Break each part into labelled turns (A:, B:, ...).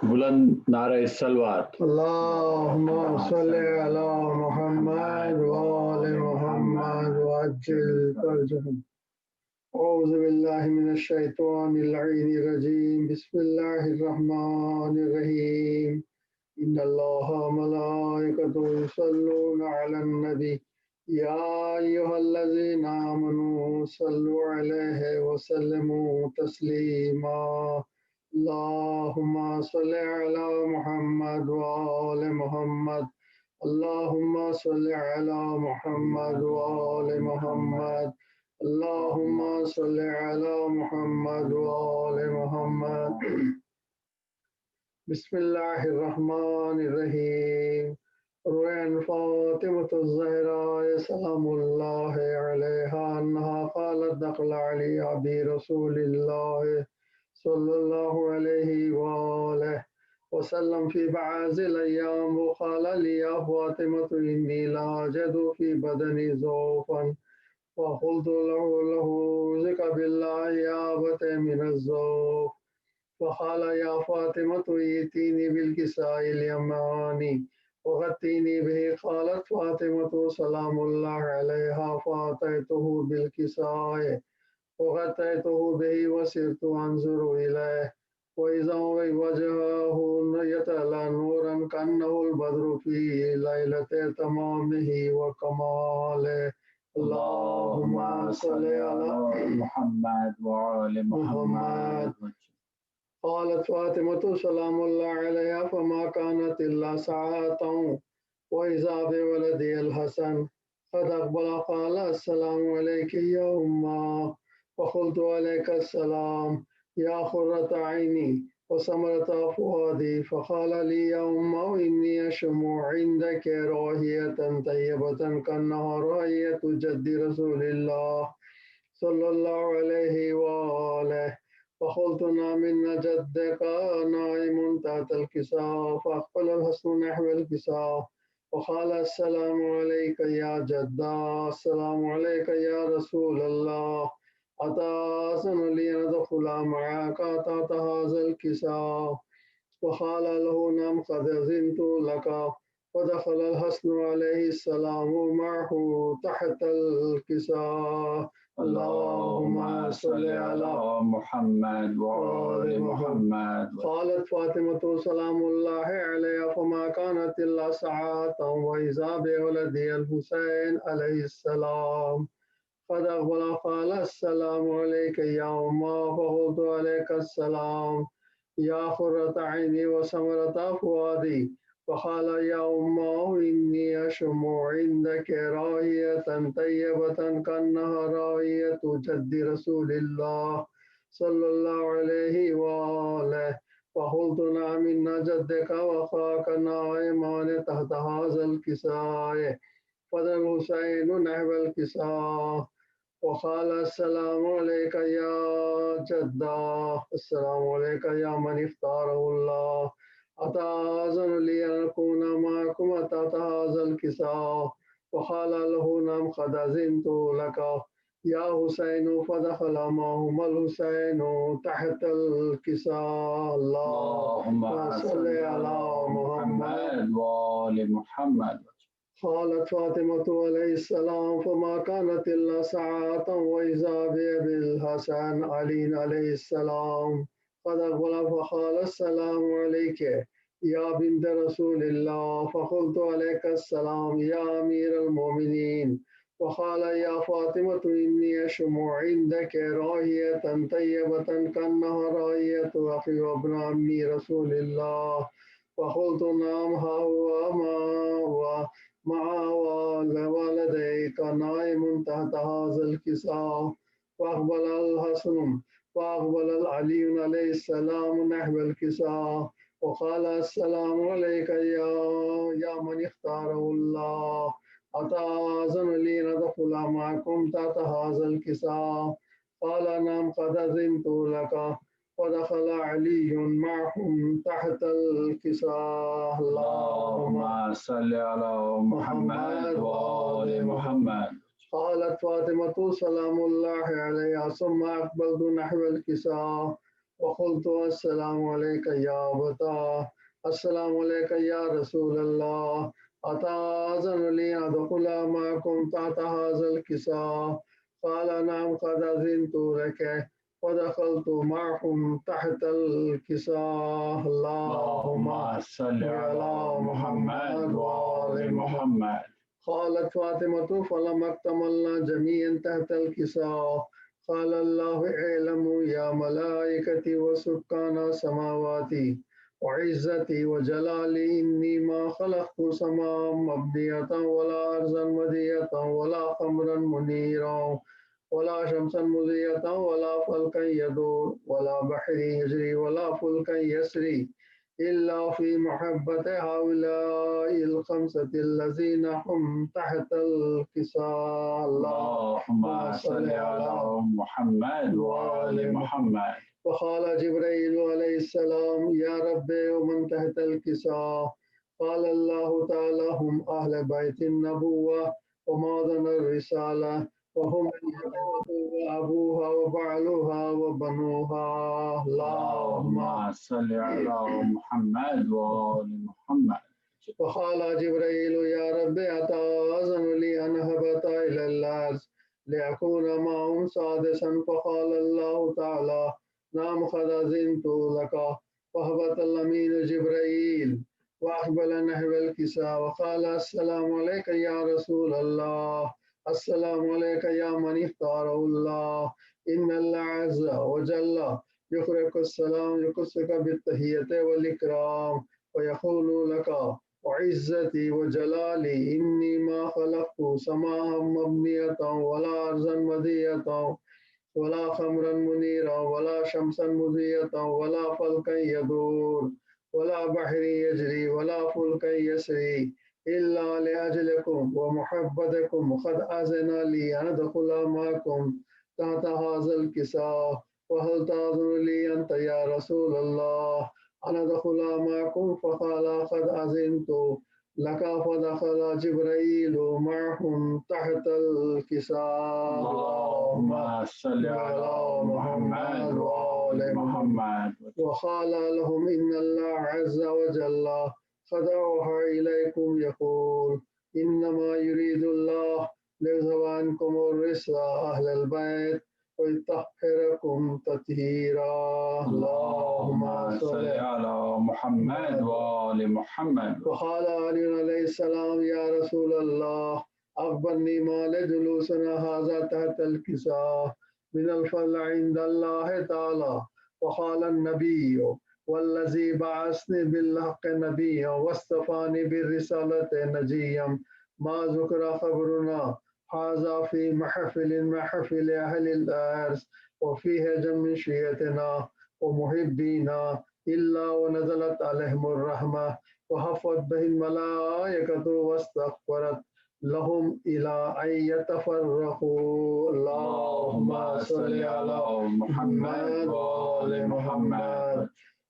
A: بلند نعرہ سلوات.
B: اللهم صل على محمد وآل محمد وعجل فرجهم. أعوذ بالله من الشيطان اللعين الرجيم. بسم الله الرحمن الرحيم. إن الله وملائكته يصلون على النبي يا أيها الذين آمنوا صلوا عليه وسلموا تسليما. اللهم صل على محمد وآل محمد. اللهم صل على محمد وآل محمد. اللهم صل على محمد وآل محمد. بسم الله الرحمن الرحيم. روان فاطمة الزهراء سلام الله عليها أنها قالت دخل علي أبي رسول الله صلى الله عليه وآله وسلم في بعض الأيام وقال لي يا فاطمة إني لا أجد في بدني ضعفا فقلت له ذك بالله يا أبت من الضعف فقال يا فاطمة ائتيني بالكساء اليماني وغطيني به. قالت فاطمة سلام الله عليها فأتيته بالكساء وغطيته به وسرت أنظر إليه وإذا وجهه يتلألأ نورا كأنه البدر في ليلة تمامه وكماله. اللهم صل على
A: محمد وآل محمد.
B: قالت فاطمة سلام الله عليها فما كانت إلا ساعة وإذا بولدي الحسن قد أقبل. قال السلام عليك يا أمه. فقلت عليك السلام يا قرة عيني وثمرة فؤادي. فقال لي يا أمه إني أشم عندك راحية طيبة كأنها راحية جد رسول الله صلى الله عليه وآله. فقلت نعم إن جدك نائم تحت الكساء. فأقبل الحسن نحو الكساء وقال السلام عليك يا جدا. السلام عليك يا رسول الله. أتأذن لي أن أدخل معك تحت هذا الكساء؟ وقال له نعم قد أذنت لك. ودخل الحسن عليه السلام معه تحت الكساء. اللهم صل على
A: محمد وآل محمد.
B: قالت فاطمة سلام الله عليها فما كانت إلا ساعة وإذا بولدي الحسين عليه السلام قد أقبل. قال السلام عليك يا أمه. فقلت عليك السلام يا قرة عيني وثمرة فؤادي. فقال يا أمه إني أشم عندك راحية طيبة كأنها راحية جد رسول الله صلى الله عليه وآله. فقلت نعم إن جدك وأخاك نائمان تحت هذا الكساء. فدل الحسين نحو الكساء وقال السلام عليك يا جدا. السلام عليك يا من اختاره الله. أتأذن لي أن أكون معكم تحت هذا الكساء؟ وقال له نعم قد أذنت لك يا حسين. فدخل معهما الحسين تحت الكساء. اللهم صل على محمد
A: وآل محمد.
B: قالت فاطمة عليه السلام فما كانت إلا ساعة وإذا بأبي الحسن علي عليه السلام قد أقبل. فقال السلام عليك يا بنت رسول الله. فقلت عليك السلام يا أمير المؤمنين. وقال يا فاطمة إني أشم عندك راحية طيبة كأنها راحية أخي وابن عمي رسول الله. فقلت نعم ها هو مع والديك نائم تحت هذا الكساء. فأقبل الحسن فأقبل العلي عليه السلام نحو الكساء وقال السلام عليك يا من اختاره الله. أتأذن لي أن أدخل معكم تحت هذا الكساء؟ قال نعم قد أذنت لك. ودخل علي معهم تحت الكساء.
A: اللهم صل على محمد وآل محمد.
B: قالت فاطمة سلام الله عليها ثم أقبلت نحو الكساء وقلت السلام عليك يا أبتا، السلام عليك يا رسول الله، أتأذن لي أدخل معكم تحت هذا الكساء؟ قال نعم قد أذنت لك، ودخلت معهم تحت الكساء. اللهم
A: اللهم صل
B: على
A: على محمد وآل محمد.
B: قالت فاطمة فلما اكتملنا جميعا تحت الكساء قال الله اعلموا يا ملائكتي وسكان سماواتي وعزتي وجلالي إني ما خلقت سماء مبنية ولا أرضا مدية ولا قمرا منيرا ولا شمسا مضية ولا فلكا يدور ولا بحر يجري ولا فلكا يسري إلا في محبة هؤلاء الخمسة الذين هم تحت الكساء.
A: اللهم صل على محمد وآل محمد.
B: وقال جبريل عليه السلام يا رب ومن تحت الكساء؟ قال الله تعالى هم أهل بيت النبوة ومعدن الرسالة وهم وأبوها وبعلها وبنوها. اللهم
A: اللهم صل على محمد وآل محمد.
B: وقال جبريل يا رب أتأذن لي أن أهبط إلى الأرض لأكون معهم سادسا؟ فقال الله تعالى نعم قد أذنت لك. وهبط الأمين جبريل وأقبل نحو الكساء وقال السلام عليك يا رسول الله، السلام عليك يا من اختاره الله، إن الله عز وجل يقرئك السلام يقصك بالتحية والإكرام ويقول لك وعزتي وجلالي إني ما خلقت سماء مبنية ولا أرضا مدية ولا خمرا منيرا ولا شمسا مضية ولا فلكا يدور ولا بحر يجري ولا فلكا يسري إلا لأجلكم ومحبتكم قد أذن لي أن أدخل معكم تحت هذا الكساء. وهل تأذن لي أنت يا رسول الله أن أدخل معكم؟ فقال قد أذنت لك. فدخل جبريل معهم تحت الكساء.
A: اللهم صل على محمد وآل محمد.
B: وقال لهم إن الله عز وجل قد أوحى إليكم يقول إنما يريد الله ليذهب عنكم الرجس أهل البيت ويطهركم تطهيرا.
A: اللهم صل على محمد وآل محمد.
B: وقال علي عليه السلام يا رسول الله أخبرني ما لجلوسنا هذا تحت الكساء من الفضل عند الله تعالى. وقال النبي والذي بعثني بالحق نبيا واصطفاني بالرسالة نجيا ما ذكر خبرنا هذا في محفل أهل الأرض وفيه جم شيئتنا ومحبينا إلا ونزلت عليهم الرحمة وحفت به الملائكة واستغفرت لهم إلى أن يتفرقوا.
A: اللهم صل على محمد وآل محمد.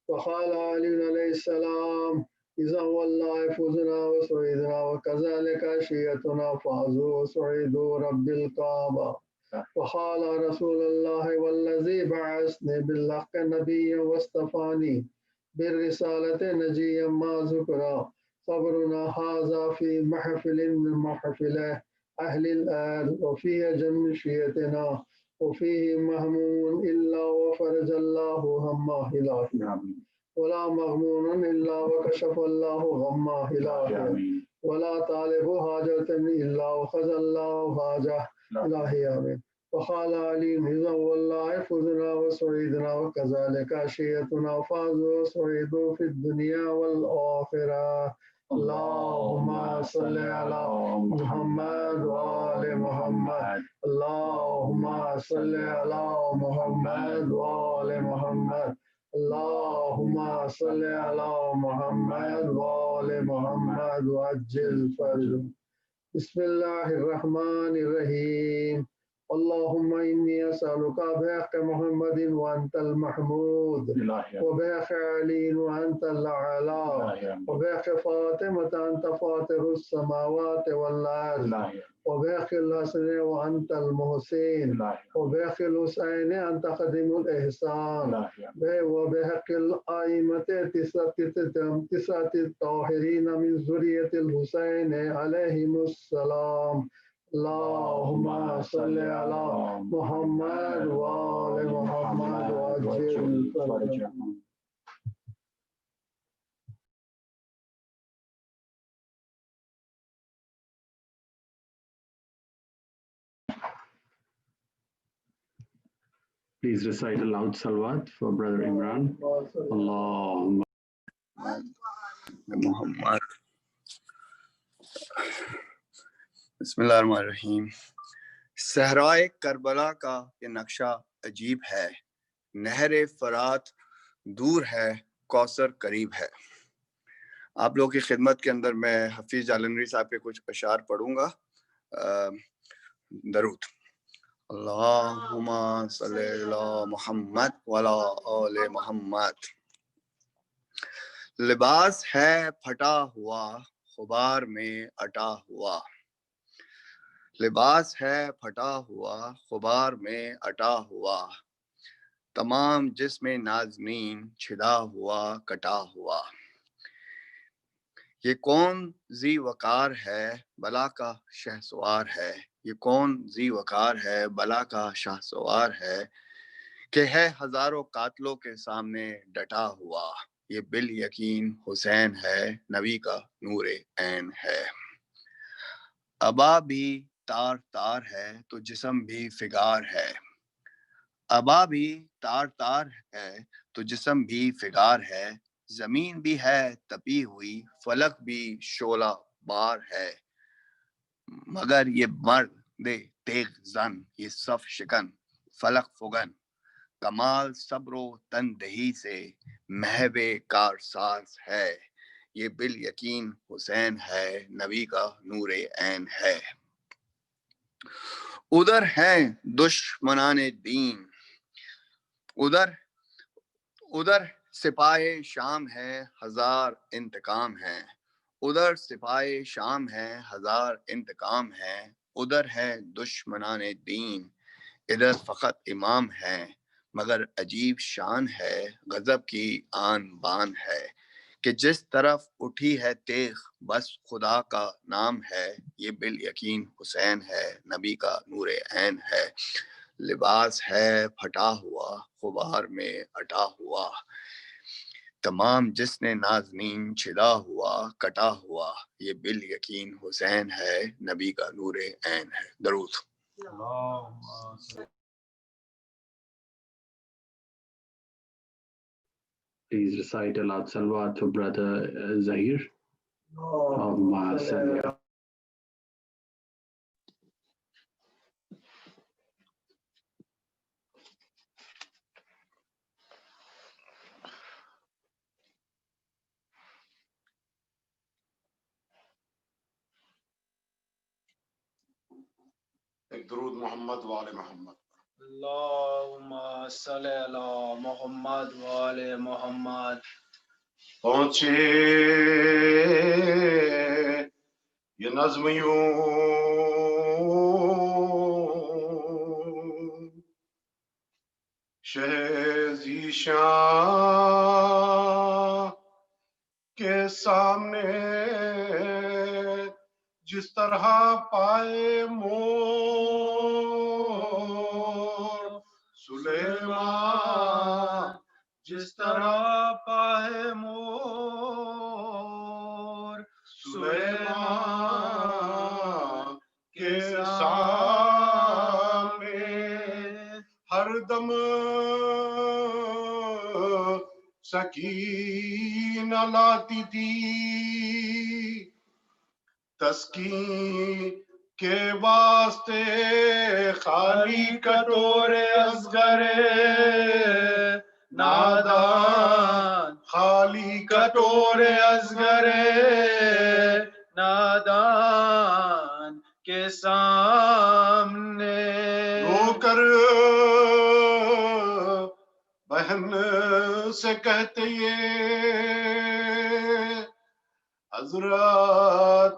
B: وقال علي عليه السلام إذا والله فزنا وسعيدنا وكذلك شيئتنا فازوا وسعيدوا رب الكعبة. وقال رسول الله والذي بعثني بالحق نبيا واصطفاني بالرسالة نجيا ما ذكر خبرنا هذا في محفل من محفل أهل الأرض وفيه جم شيئتنا وفيه مهموم إلا وفرج الله همه إلهي ولا مغمون إلا وكشف الله غمه إلهي ولا طالب حاجة إلا وخذ الله حاجة إلهي آمين. وقال علي إذا والله فزنا وسعيدنا وكذلك شيئتنا فازوا وسعيدوا في الدنيا والآخرة. اللهم صل على محمد وآل محمد. اللهم صل على محمد وآل محمد. اللهم صل على محمد وآل محمد وعجل فرجه. بسم الله الرحمن الرحيم. اللهم إني أسألك بحق محمد وأنت المحمود وبحق علي وأنت الأعلى وبحق فاطمة أنت فاطر السماوات والأرض وبحق الحسن وأنت المحسن وبحق الحسين أنت خادم الإحسان وبحق الأئمة تسعة الطاهرين من ذرية الحسين عليهم السلام. اللهم صل على محمد وآل محمد وعجل فرجهم.
C: Please recite a loud salawat for Brother Imran. Allahumma
D: Muhammad. Bismillahirrahmanirrahim. صحرائے Karbala کا یہ نقشہ عجیب ہے، نہر فرات دور ہے، کوثر قریب ہے۔ آپ لوگوں کی خدمت کے اندر میں حفیظ جالنوی صاحب کے کچھ اشعار پڑھوں گا۔ درود۔ اللہم صلی علی محمد وعلی آل محمد۔ لباس ہے پھٹا ہوا غبار میں اٹا ہوا، لباس ہے پھٹا ہوا غبار میں اٹا ہوا، تمام جسم نازنین چھدا ہوا کٹا ہوا۔ یہ کون ذی وقار ہے بلا کا شہسوار ہے، یہ کون ذی وقار ہے بلا کا شہسوار ہے، کہ ہے ہزاروں قاتلوں کے سامنے ڈٹا ہوا، یہ بال یقین حسین ہے، نبی کا نور عین ہے۔ ابا بھی تار تار ہے تو جسم بھی فگار ہے، ابا بھی تار تار ہے تو جسم بھی فگار ہے، زمین بھی ہے تپی ہوئی فلک بھی شعلہ بار ہے، مگر یہ مرد تیغ زن یہ صف شکن فلک فگن، کمال صبر و تندہی سے محو کارساز ہے، یہ بال یقین حسین ہے، نبی کا نور عین ہے۔ ادھر ہیں دشمنان دین، ادھر سپاہ شام ہے ہزار انتقام ہے، ادھر سپاہ شام ہے ہزار انتقام ہے، ادھر ہے دشمنان دین، ادھر فقط امام ہے، مگر عجیب شان ہے، غضب کی آن بان ہے، کہ جس طرف اٹھی ہے تیغ بس خدا کا نام ہے، یہ بال یقین حسین ہے، نبی کا نور عین ہے۔ لباس ہے پھٹا ہوا غبار میں اٹا ہوا، تمام جس نے نازنین چھدا ہوا کٹا ہوا، یہ بال یقین حسین ہے، نبی کا نور عین ہے۔ درود۔
C: please recite a loud salawat for Brother Zahir. Allahumma salli ala
E: ایک درود محمد و آل محمد۔
A: اللہم صلی علی محمد و آل محمد۔
E: پہنچے یہ نظم یوں شہ ذیشاں کے سامنے، جس طرح پائے مور سلیمان، جس طرح پائے مور سلیمان کے سامنے، ہر دم سکینہ لاتی تھی، تسکین کے واسطے خالی کٹور اصغر نادان، خالی کٹور اصغر نادان کے سامنے، بہن سے کہتے یہ حضرات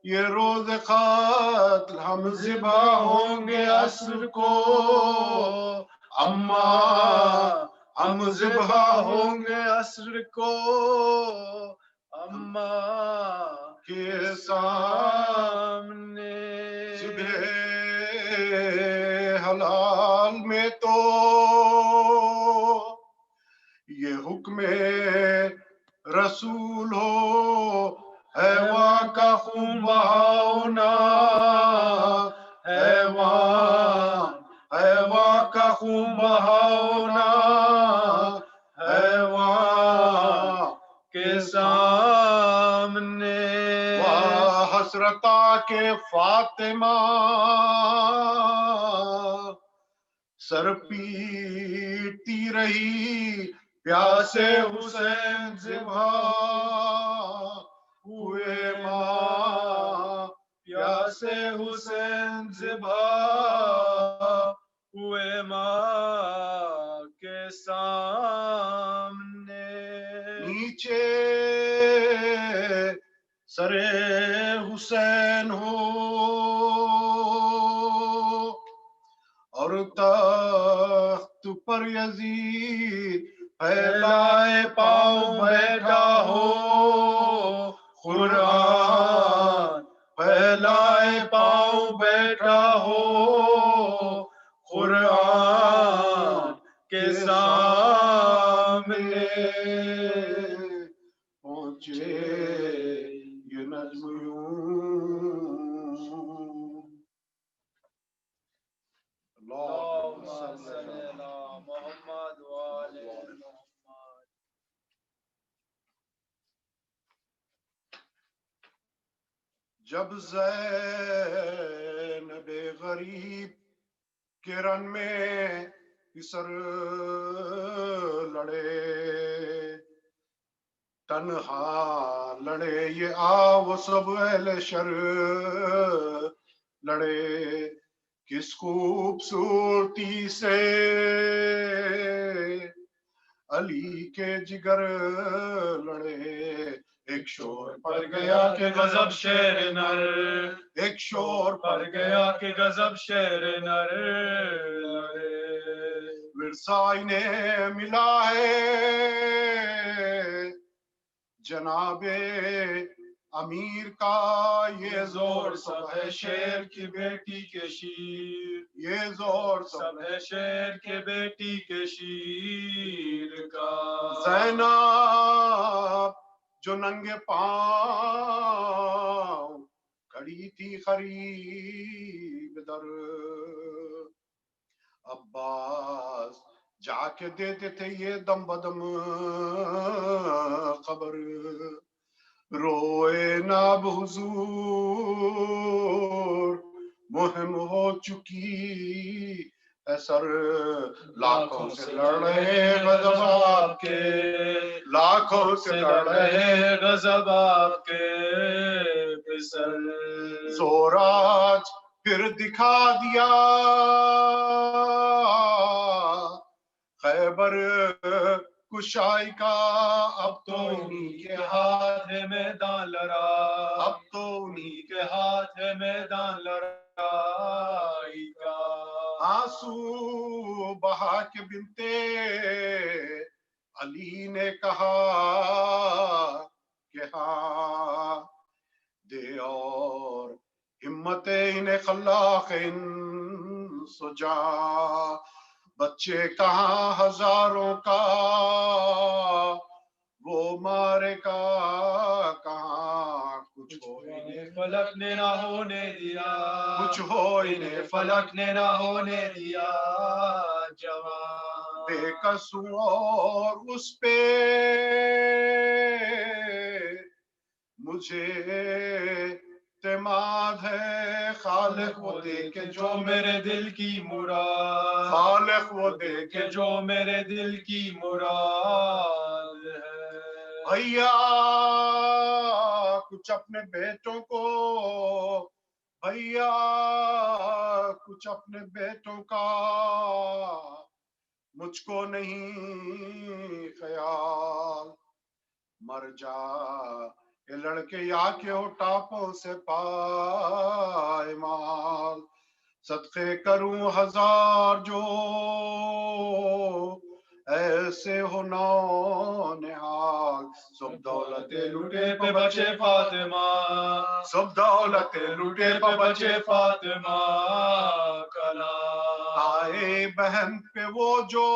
E: یہ روز قتل ہم ذبح ہوں گے عصر کو، اما ہم ذبح ہوں گے عصر کو، اما کے سامنے ذبح حلال میں تو یہ حکم رسول ہو حیوان کا خون بہاؤنا، حیوان کا خون بہاؤنا، حیوان کے سامنے واہ حسرتا کے فاطمہ سر پیٹتی رہی پیاسے حسین ذبح ہوئے ماں، پیاسے حسین ذبح ہوئے ماں کے سامنے، نیچے سر حسین ہو اور تخت پر یزید پھیلائے پاؤں بیٹھا ہو، قرآن پھیلائے پاؤں بیٹھا ہو، قرآن کے سامنے پہنچے یہ نظم یوں، اللہم صلی علی محمد وآل محمد۔ جب زینب غریب کے رن میں پسر لڑے، تنہا لڑے یہ آو سب اہل شر لڑے، کس خوبصورتی سے علی کے جگر لڑے، ایک شور پڑ گیا کہ غضب شیر نر، ایک شور پڑ گیا کہ غضب شیر نر لڑے، ورثہ انہیں ملا ہے جناب امیر کا، یہ زور سب ہے شیر کی بیٹی کے شیر، یہ زور سب ہے شیر کے بیٹی کے شیر کا، زینب جو ننگے پاؤں کھڑی تھی قریب در، عباس جا کے دیتے تھے یہ دم بدم خبر، روئے ناب حضور مہم ہو چکی ہے سر، لاکھوں سے لڑ رہے غضب آپ کے، لاکھوں سے لڑ رہے غضب آپ کے بسر، زور آج پھر دکھا دیا خیبر کشائی کا، اب تو انہی کے ہاتھ ہے میدان لڑا، اب تو انہی کے ہاتھ ہے میدان لڑائی کا، آنسو بہا کے بنتے علی نے کہا کہ ہاں دے اور ہمت انہیں خلاق ان سجا، بچے کہاں ہزاروں کا وہ مارے کا کہاں، کچھ ہو انہیں فلک نے نہ ہونے دیا، کچھ ہو انہیں فلک نے نہ ہونے دیا، جوان بے قصور اور اس پہ مجھے اعتماد ہے، خالق وہ دیکھے جو میرے دل کی مراد، خالق وہ دیکھے جو میرے دل کی مراد ہے، بھیا کچھ اپنے بیٹوں کو، بھیا کچھ اپنے بیٹوں کا مجھ کو نہیں خیال، مر جا یہ لڑکے یا کے ہو ٹاپوں سے پائمال، صدقے کروں ہزار جو ایسے ہو نو نہال، سب دولت لوٹے پہ بچے فاطمہ، سب دولت لوٹے پہ بچے فاطمہ کلا، آئے بہن پہ وہ جو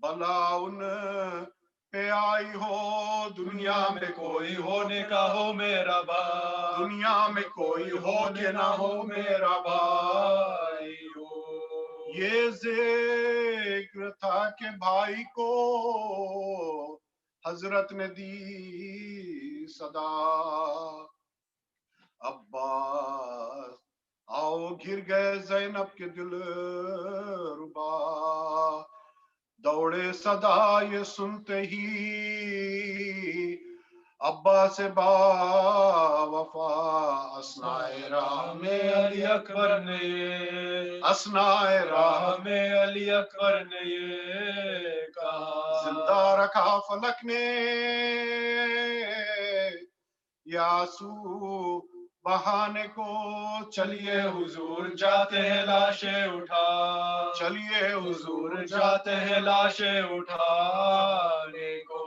E: بلا ان پہ آئی ہو، دنیا میں کوئی ہونے کا ہو میرا بھائی، دنیا میں کوئی ہو کہ نہ ہو میرا بھائی ہو، یہ ذکر تھا کہ بھائی کو حضرت نے دی صدا، عباس آؤ گر گئے زینب کے دل ربا، دوڑے صدا یہ سنتے ہی عباس با وفا، اسنائے راہ میں علی اکبر نے، اسنائے راہ میں علی اکبر نے یہ کہا، زندہ رکھا فلک نے یاسو بہانے کو، چلیے حضور جاتے ہیں لاشیں اٹھا، چلیے حضور جاتے ہیں لاشیں اٹھانے کو،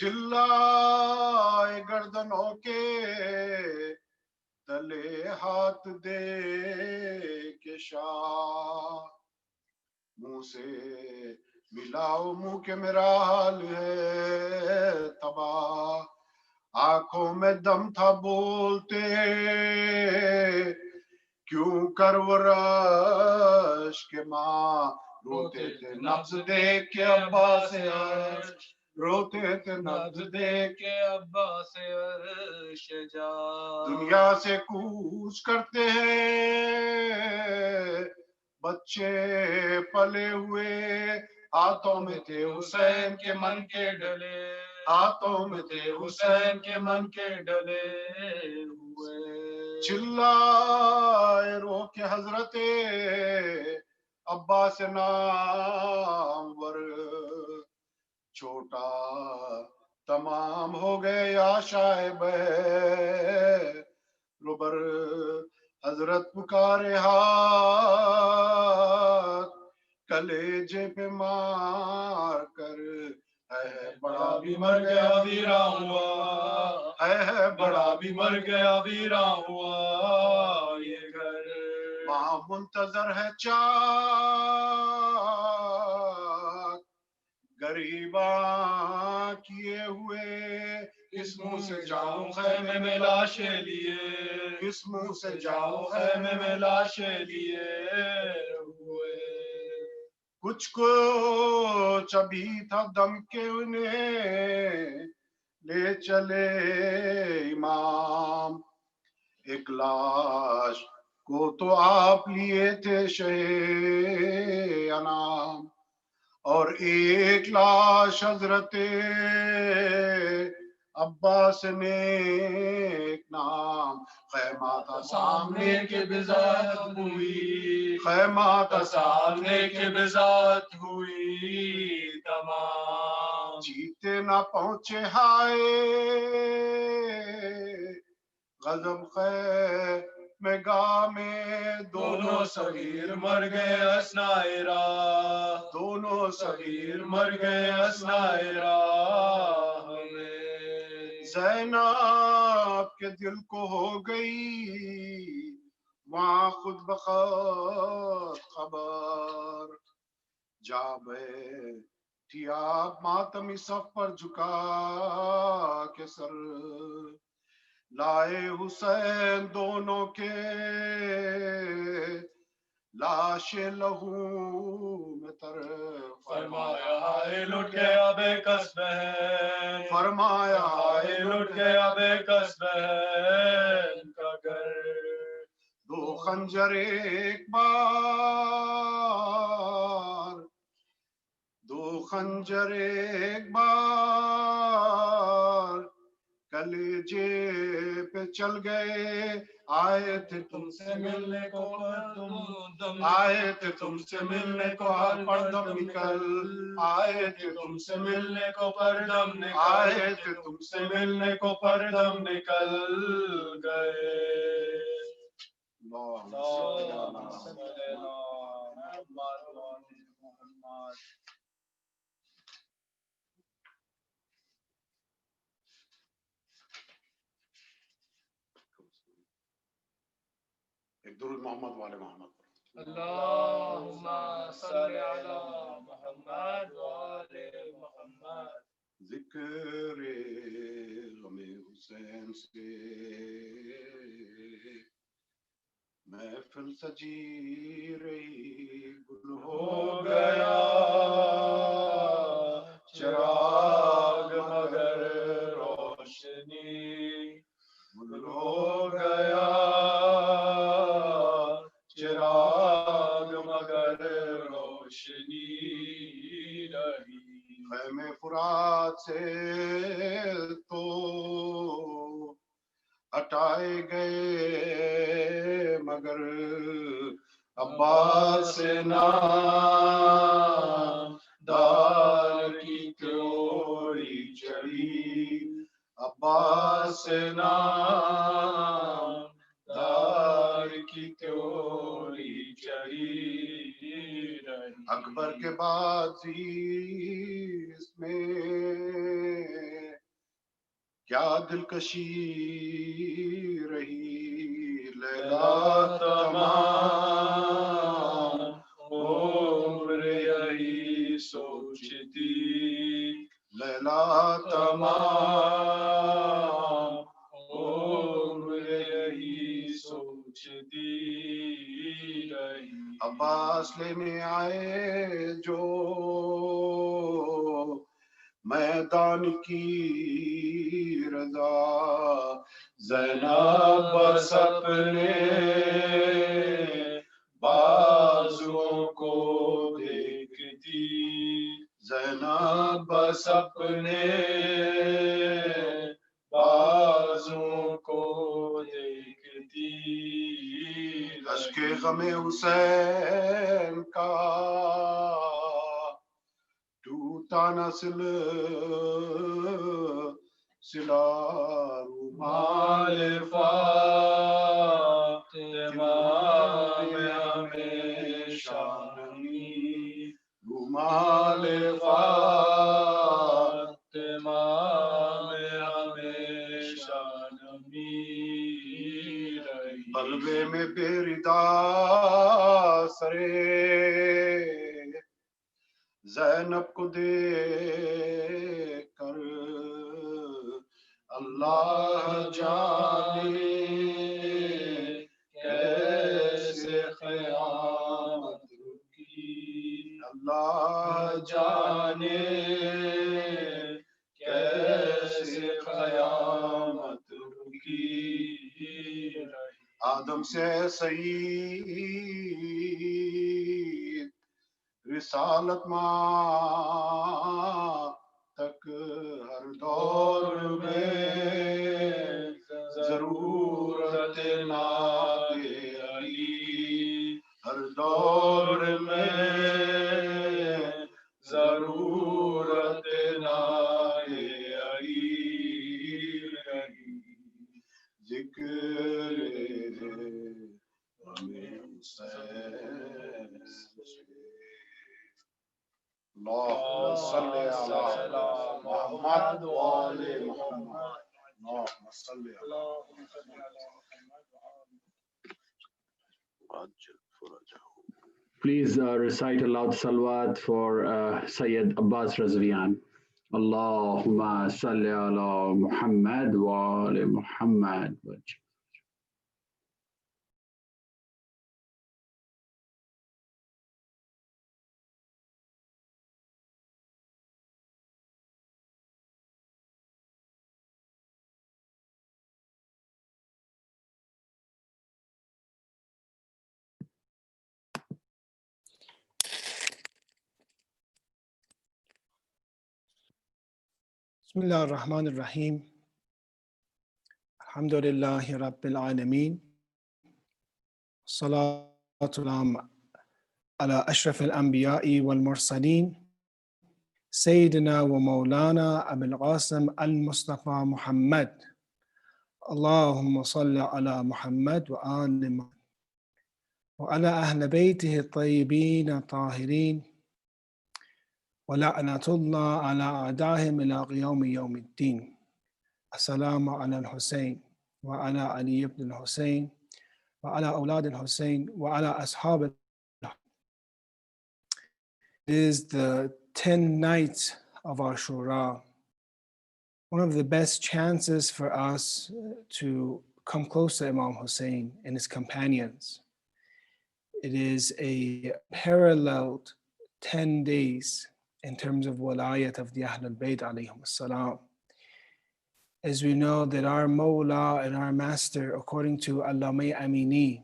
E: چلائے گردنوں کے تلے ہاتھ دے کے شاہ، منہ سے ملاؤ منہ کے میرا حال ہے تباہ، آنکھوں میں دم تھا بولتے کیوں کر وہ رش کے ماں، روتے تھے نبض دیکھ کے عباس سے عرش، روتے تھے نبض دیکھ کے عباس سے عرش جا، دنیا سے کوچ کرتے ہیں بچے پلے ہوئے، ہاتھوں میں تھے حسین کے من کے ڈلے، ہاتھوں میں تھے حسین کے من کے ڈلے ہوئے، چلائے رو کے حضرت عباس نامور، چھوٹا تمام ہو گئے یا شائب ربر، حضرت پکارے ہاتھ کلیجے پہ مار کر، ہے بڑا بھی مر گیا ویراں ہوا، ہے بڑا بھی مر گیا ویراں ہوا یہ گھر، وہاں منتظر ہے چاک غریباں کیے ہوئے، اس منہ سے جاؤں خیمے میں لاشیں لیے، اس منہ سے جاؤں خیمے میں لاشیں لیے ہوئے، کچھ کچھ ابھی تھا دم کے انہیں لے چلے امام، ایک لاش کو تو آپ لیے تھے شہ انام، اور ایک لاش حضرت عباس نے ایک نام، خیمہ تھا سامنے کے بذات ہوئی، خیمہ تھا سامنے کے بذات ہوئی تمام، جیتے نہ پہنچے ہائے غضب میں گاہ میں، دونوں صغیر مر گئے اثنائے راہ، دونوں صغیر مر گئے اثنائے راہ میں، زینب کے دل کو ہو گئی وہاں خود بخود خبر، جا بیٹھی آپ ماتمی صف پر جھکا کے سر، لائے حسین دونوں کے لاشیں لہو میں تر، فرمایا ہائے لٹ گیا بے کس بہن، فرمایا ہائے لٹ گیا بے کس بہن کا گھر، دو خنجر ایک بار، دو خنجر ایک بار کلیجے پہ چل گئے، آئے تھے تم سے ملنے کو آئے تھے تم سے ملنے کو ہر پردم نکل آئے تھے تم سے ملنے کو پردم آئے تھے تم سے ملنے کو پردم نکل گئے ایک درود محمد والے محمد
F: اللہم صلی علی محمد والے محمد
E: ذکر غم حسین سے محفل سجی رہی گل ہو گیا چراغ مگر روشنی گل ہو گیا چراغ مگر روشنی رہی خیمے فرات سے تو ہٹائے گئے مگر عباس سے نام دار کی کیوری چڑھی عباس سے نام دار کی کیوری چڑھی رہی اکبر کے بعد اس میں کیا دلکشی رہی لیلا تمام عمر یہی سوچتی لیلا تمام عمر یہی سوچتی رہی عباس لینے آئے جو میدان کی رضا زینب بس اپنے بازوؤں کو دیکھتی زینب بس اپنے بازوؤں کو دیکھتی اشک غم حسین کا ٹوٹا نہ سلا رومال فاطمہ میں ہمیشہ نمی رومال فاطمہ میں ہمیشہ نمی رہی قلبے میں بے ردا سرے زینب کو دیکھ کر اللہ جانے کیسے قیامت رکی اللہ جانے کیسے قیامت رکی آدم سے سعید رسالت ماں تک ہر دور میں ضرورت ناد علی ہر دور میں ضرورت ناد علی رہی ذکر اللهم صل على محمد وآل محمد اللهم صل على
C: Please recite aloud salawat for Sayyid Abbas Razavian. Allahumma salli ala Muhammad wa ali Muhammad.
G: بسم الله الرحمن الرحيم الحمد لله رب العالمين صلاة والسلام على أشرف الأنبياء والمرسلين سيدنا ومولانا أبي القاسم المصطفى محمد. اللهم صل على محمد وآل محمد وعلى أهل بيته الطيبين الطاهرين ولعنة الله على أعدائهم إلى يوم الدين. السلام على الحسين وعلى علي بن الحسين وعلى أولاد الحسين وعلى أصحاب. It is the 10 nights of Ashura. One of the best chances for us to come close to Imam Hussein and his companions. It is a paralleled 10 days in terms of walayat of the Ahlul Bayt alayhim as-salam. As we know that our Mawla and our Master, according to Allameh Amini,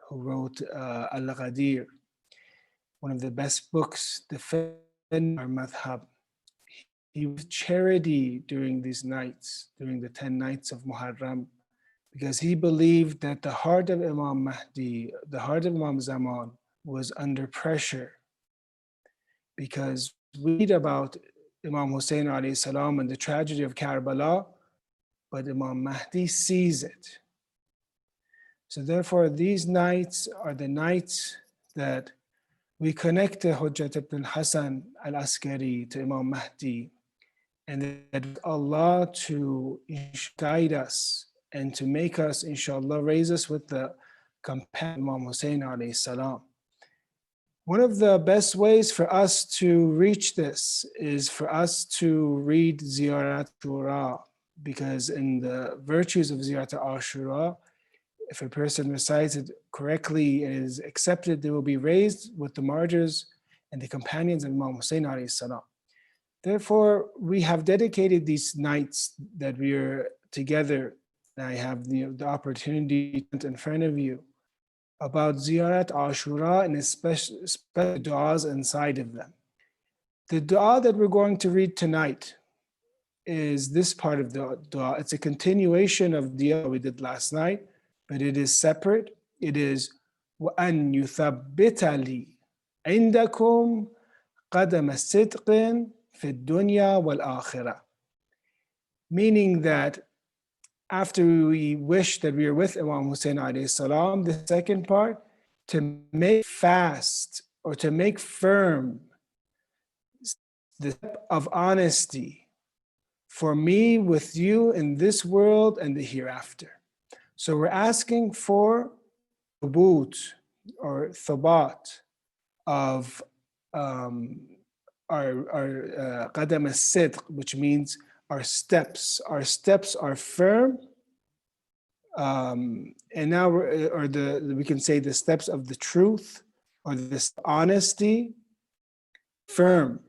G: who wrote Al-Ghadir, one of the best books defending our madhab, he was charity during these nights, during the 10 nights of Muharram, because he believed that the heart of Imam Mahdi, the heart of Imam Zaman was under pressure, because we read about Imam Hussein alayhi salam and the tragedy of Karbala, but Imam Mahdi sees it. So therefore, these nights are the nights that we connect to Hujjat ibn Hassan al-Askari, to Imam Mahdi, and that Allah to guide us and to make us, inshallah, raise us with the companion Imam Hussein alayhi salam. One of the best ways for us to reach this is for us to read Ziyarat Ashura, because in the virtues of Ziyarat Ashura, if a person recites it correctly and is accepted, they will be raised with the martyrs and the companions of Imam Hussein alayhi salam. Therefore, we have dedicated these nights that we are together. And I have the opportunity in front of you about Ziyarat Ashura and especially du'as inside of them. The du'a that we're going to read tonight is this part of the du'a. It's a continuation of the du'a we did last night, but it is separate. It is وَأَن يُثَبِّتَ لِي عِنْدَكُمْ قَدَمَ الصِّدْقٍ فِي الدُّنْيَا وَالْآخِرَةِ. Meaning that after we wish that we are with Imam Hussein alayhi salam, the second part, to make fast or to make firm the step of honesty for me with you in this world and the hereafter. So we're asking for thubut or thabat of our qadam as-sidq, which means our steps. Our steps are firm, and now we can say the steps of the truth or this honesty, firm.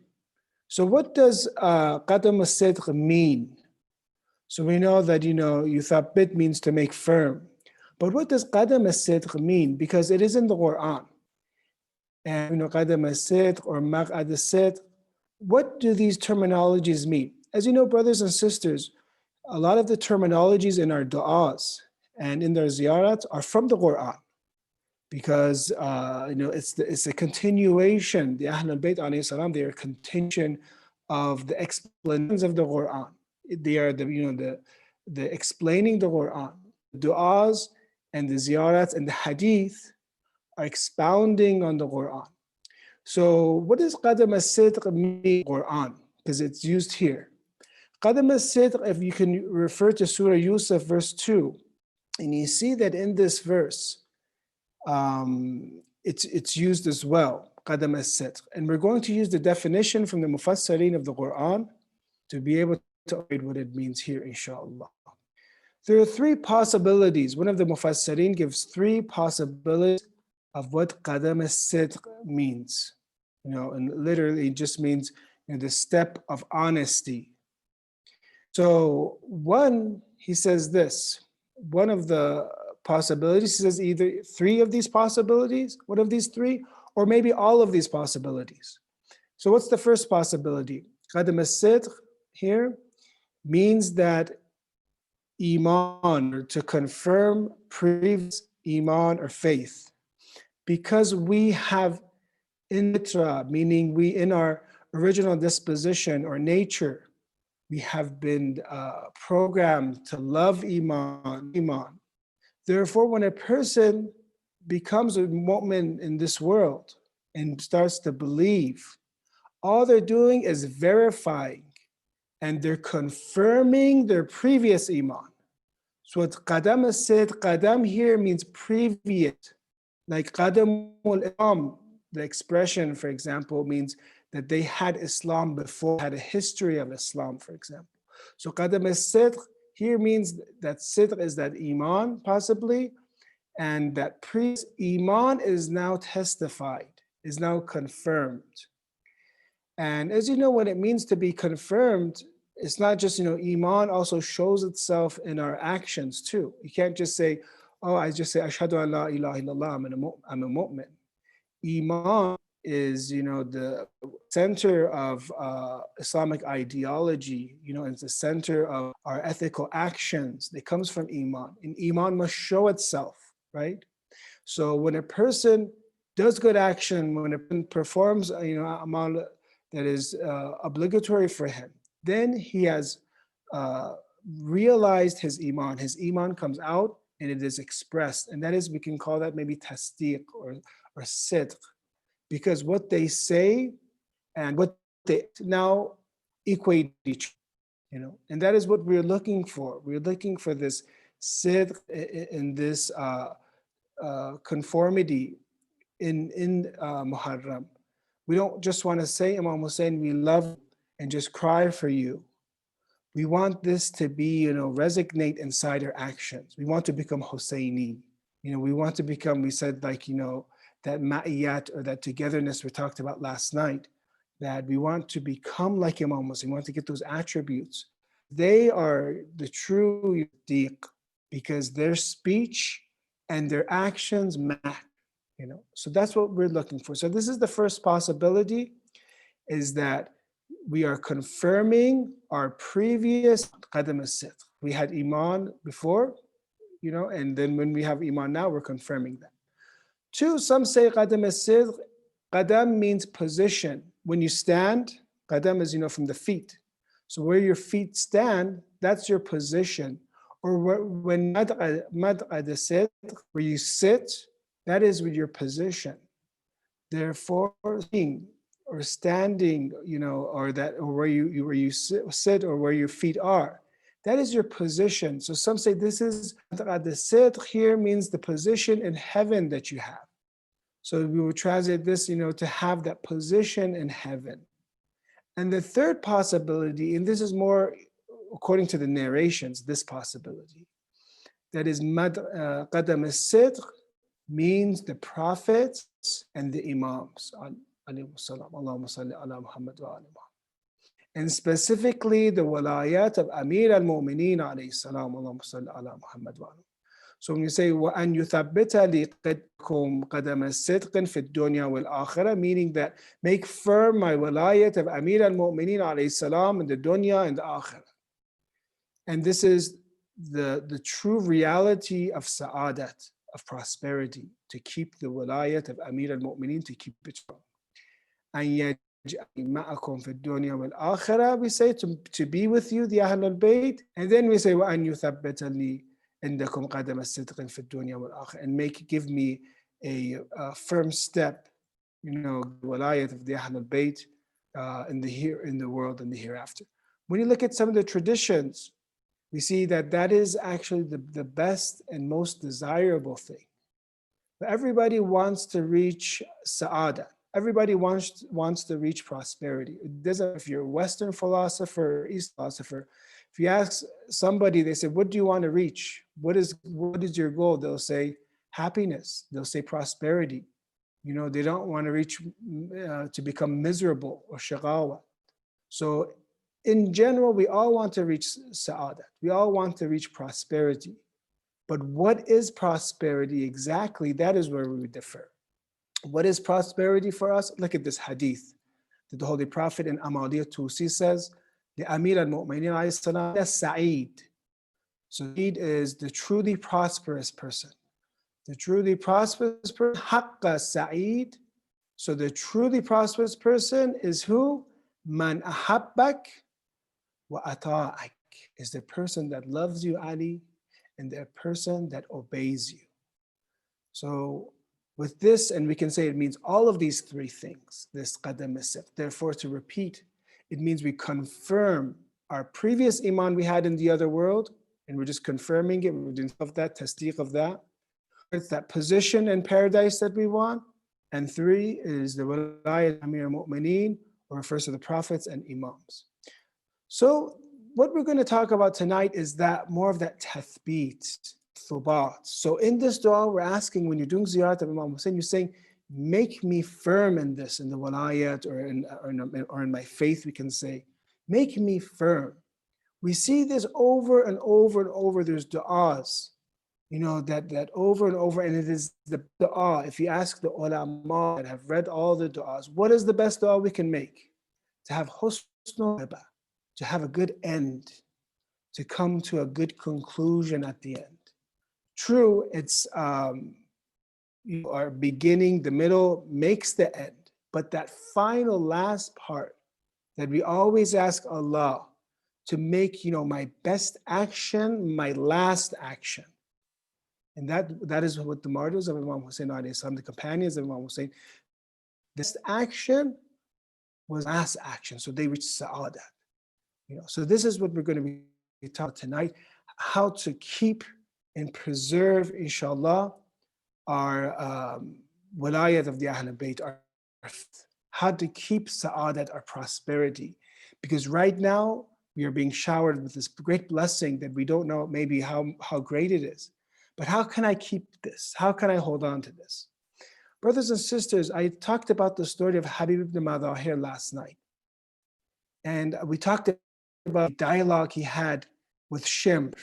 G: So what does qadam as-sidq mean? So we know that, yuthabbit means to make firm. But what does qadam as-sidq mean? Because it is in the Quran. And qadam as-sidq or maq'ad as-sidq, what do these terminologies mean? As you know, brothers and sisters, a lot of the terminologies in our du'as and in their ziyarat are from the Quran. Because it's a continuation. The Ahlul Bayt alayhi salam, they are a continuation of the explanations of the Quran. They are the explaining the Quran. The du'as and the ziyarats and the hadith are expounding on the Quran. So what does qadam as-sidq mean in Quran? Because it's used here. Qadam as-sidq, if you can refer to Surah Yusuf verse 2, and you see that in this verse, it's used as well, qadam as-sidq. And we're going to use the definition from the Mufassirin of the Quran to be able to read what it means here, inshallah. There are three possibilities. One of the Mufassirin gives three possibilities of what qadam as-sidq means. And literally it just means the step of honesty. So one, he says this, one of the possibilities, he says either three of these possibilities, one of these three, or maybe all of these possibilities. So what's the first possibility? Qadam as-sidq here means that iman, or to confirm previous iman or faith. because we have in fitra, meaning we in our original disposition or nature, we have been programmed to love iman. Therefore, when a person becomes a mu'min in this world and starts to believe, all they're doing is verifying and they're confirming their previous iman. So what qadam said, qadam here means previous. Like qadamul Islam, the expression, for example, means that they had Islam before, had a history of Islam, for example. So qadam al-sidq here means that sidq is that iman, possibly, and that previous iman is now testified, is now confirmed. And as you know, what it means to be confirmed, it's not just, iman also shows itself in our actions too. You can't just say, oh, I just say, ashhadu an la ilaha illallah, I'm a mu'min. Iman is, the center of Islamic ideology, it's the center of our ethical actions. It comes from iman, and iman must show itself, right? So when a person does good action, when a person performs, amal that is obligatory for him, then he has realized his iman. His iman comes out and it is expressed, and that is, we can call that maybe tasdeeq or sidq, because what they say and what they now equate each, and that is what we're looking for. We're looking for this sidq in this conformity in Muharram. We don't just want to say, Imam Hussein, we love you, and just cry for you. We want this to be, resonate inside our actions. We want to become Husseini. We want to become, we said, like, that ma'iyat, or that togetherness we talked about last night, that we want to become like Imam Hussein. We want to get those attributes. They are the true deeq, because their speech and their actions match, So that's what we're looking for. So this is the first possibility, is that we are confirming our previous qadam al-sidq. We had iman before, and then when we have iman now, we're confirming that. Two, some say qadam al-sidq. Qadam means position. When you stand, qadam is, from the feet. So where your feet stand, that's your position. Or when mad'ad al-sidq, where you sit, that is with your position. Therefore, or standing, or where you sit, or where your feet are, that is your position. So some say this is the sidq here means the position in heaven that you have. So we would translate this, to have that position in heaven. And the third possibility, and this is more according to the narrations, this possibility, that is qadam al-sidq means the prophets and the imams. And specifically the walayat of Amir al-Mu'mineen alayhi salam. So when you say وَأَنْ يُثَبِّتَ لِقَدْكُمْ قَدَمَ الصِّدْقٍ فِي الدُّنْيَا وَالْآخِرَةِ, meaning that make firm my walayat of Amir al-Mu'mineen alayhi salam in the dunya and the akhirah. And this is the true reality of sa'adat, of prosperity, to keep the walayat of Amir al-Mu'mineen, to keep it strong. And ma'akum fi dunya wal akhirah, we say to be with you, the Ahl al-Bayt, and then we say وَأَنْ يُثَبِّتَ لِي عندكم قدم الصدق في الدنيا والآخرة, and give me a firm step, walayat of the Ahl al-Bayt in the world and the hereafter. When you look at some of the traditions, we see that is actually the best and most desirable thing. But everybody wants to reach sa'ada. Everybody wants to reach prosperity. It doesn't, if you're a Western philosopher or East philosopher, if you ask somebody, they say, what do you want to reach? What is your goal? They'll say happiness. They'll say prosperity. They don't want to reach to become miserable or shagawa. So in general, we all want to reach sa'adat. We all want to reach prosperity. But what is prosperity exactly? That is where we differ. What is prosperity for us? Look at this hadith that the Holy Prophet in Ahmadiyya Tusi says, the Amir al-Mu'mineen alayhi salam, Sa'id. So Sa'id is the truly prosperous person. The truly prosperous person, haqqa sa'id. So the truly prosperous person is who? Man ahabbak wa ata'ak, is the person that loves you, Ali, and the person that obeys you. So with this, and we can say it means all of these three things, this qadam as-sif. Therefore, to repeat, it means we confirm our previous iman we had in the other world, and we're just confirming it, we're doing of that, tasdeeq of that. It's that position in paradise that we want. And three is the walayat Amir al-Mu'mineen, or refers to the prophets and imams. So what we're going to talk about tonight is that more of that tathbeet, thubat. So in this dua, we're asking, when you're doing ziyarat of Imam Hussein, you're saying, make me firm in this, in the walayat, or in my faith, we can say, make me firm. We see this over and over and over. There's du'as, that over and over, and it is the dua. If you ask the ulama that have read all the du'as, what is the best dua we can make? To have husnul ibah, to have a good end, to come to a good conclusion at the end. True, it's our beginning, the middle makes the end, but that final last part that we always ask Allah to make, my best action, my last action. And that is what the martyrs of Imam Hussein, the companions of Imam Hussein, this action was last action, so they reached sa'adat. So this is what we're going to be taught tonight, how to keep and preserve, inshallah, our walayat of the Ahlul Bayt, how to keep sa'adat, our prosperity. Because right now, we are being showered with this great blessing that we don't know maybe how great it is. But how can I keep this? How can I hold on to this? Brothers and sisters, I talked about the story of Habib ibn Madahir last night. And we talked about the dialogue he had with Shimr.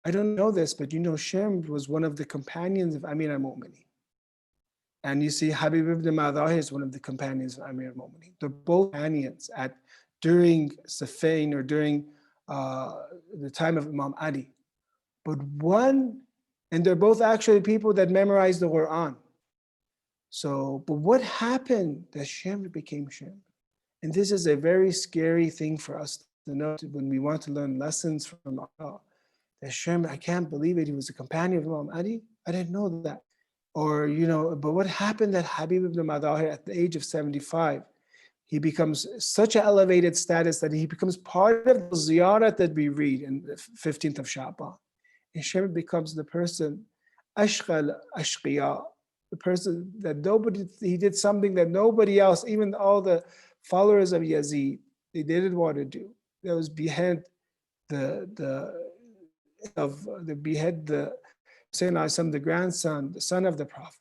G: I don't know this, but Shimr was one of the companions of Amir al-Mu'mineen. And you see Habib ibn Madahir is one of the companions of Amir al-Mu'mineen. They're both companions during Siffin, or during the time of Imam Ali. But and they're both actually people that memorized the Quran. So, but what happened that Shimr became Shimr? And this is a very scary thing for us to know when we want to learn lessons from Allah. That Shimr, I can't believe it, he was a companion of Imam Ali. I didn't know that. Or, but what happened that Habib ibn Madahir at the age of 75, he becomes such an elevated status that he becomes part of the ziyarat that we read in the 15th of Sha'ban. And Shimr becomes the person, ashqal ashqiya, the person that he did something that nobody else, even all the followers of Yazid, they didn't want to do. That was behead the Hussein, the grandson, the son of the Prophet.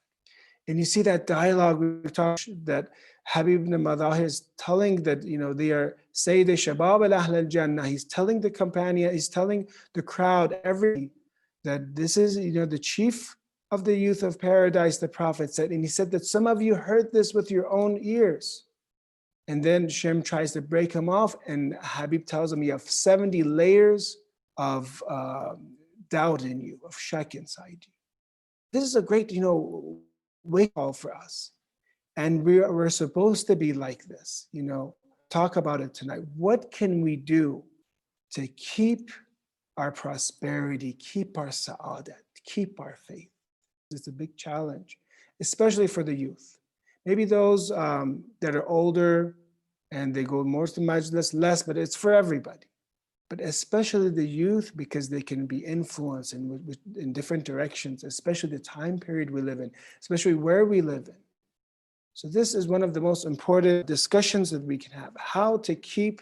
G: And you see that dialogue we talked, that Habib ibn Madahir is telling that, they are Sayyid Shabab al-Ahl al-Jannah. He's telling the companion, he's telling the crowd, everything, that this is, the chief of the youth of paradise, the Prophet said. And he said that some of you heard this with your own ears. And then Shimr tries to break him off, and Habib tells him you have 70 layers of doubt in you, of shak inside you. This is a great, wake call for us. And we're supposed to be like this, talk about it tonight. What can we do to keep our prosperity, keep our sa'adat, keep our faith? It's a big challenge, especially for the youth. Maybe those that are older and they go more to Majlis, less, but it's for everybody. But especially the youth, because they can be influenced in different directions, especially the time period we live in, especially where we live in. So this is one of the most important discussions that we can have, how to keep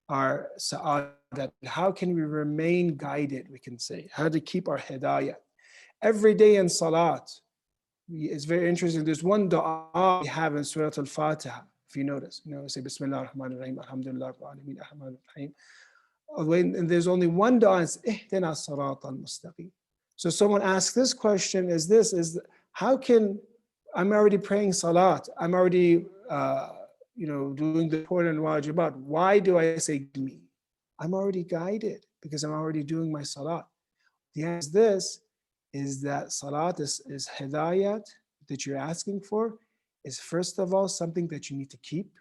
G: our sa'adat, how can we remain guided, we can say, how to keep our hidayah. Every day in salat, it's very interesting. There's one dua we have in Surah Al-Fatiha, if you notice, say Bismillah ar-Rahman ar-Rahim, Alhamdulillah Rabbil Alameen, Ar-Rahman ar-Rahim. And there's only one dua, it's Ihdina as-Sirat al-Mustaqim. So someone asks this question, how can, I'm already praying salat, I'm already doing the important wajibat, why do I say me? I'm already guided because I'm already doing my salat. The answer is this, is that salat is hidayat that you're asking for, is first of all something that you need to keep,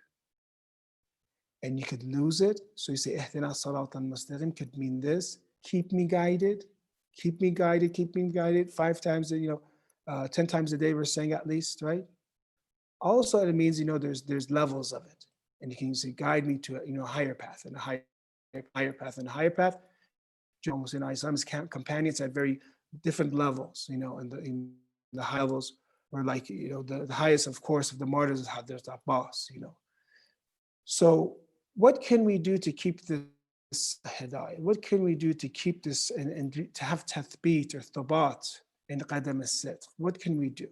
G: and you could lose it. So you say, Ihdina salat al-mustaqim could mean this, keep me guided, keep me guided, keep me guided 5 times, 10 times a day we're saying at least, right? Also, it means, there's levels of it. And you can say, guide me to a higher path and a higher path and a higher path. Muslim Islam's companions had very different levels, in the high levels were like, the highest, of course, of the martyrs is there's Abbas, So what can we do to keep this hidayah? What can we do to keep this and to have tathbeet or thabat in qadam as-sidq? What can we do?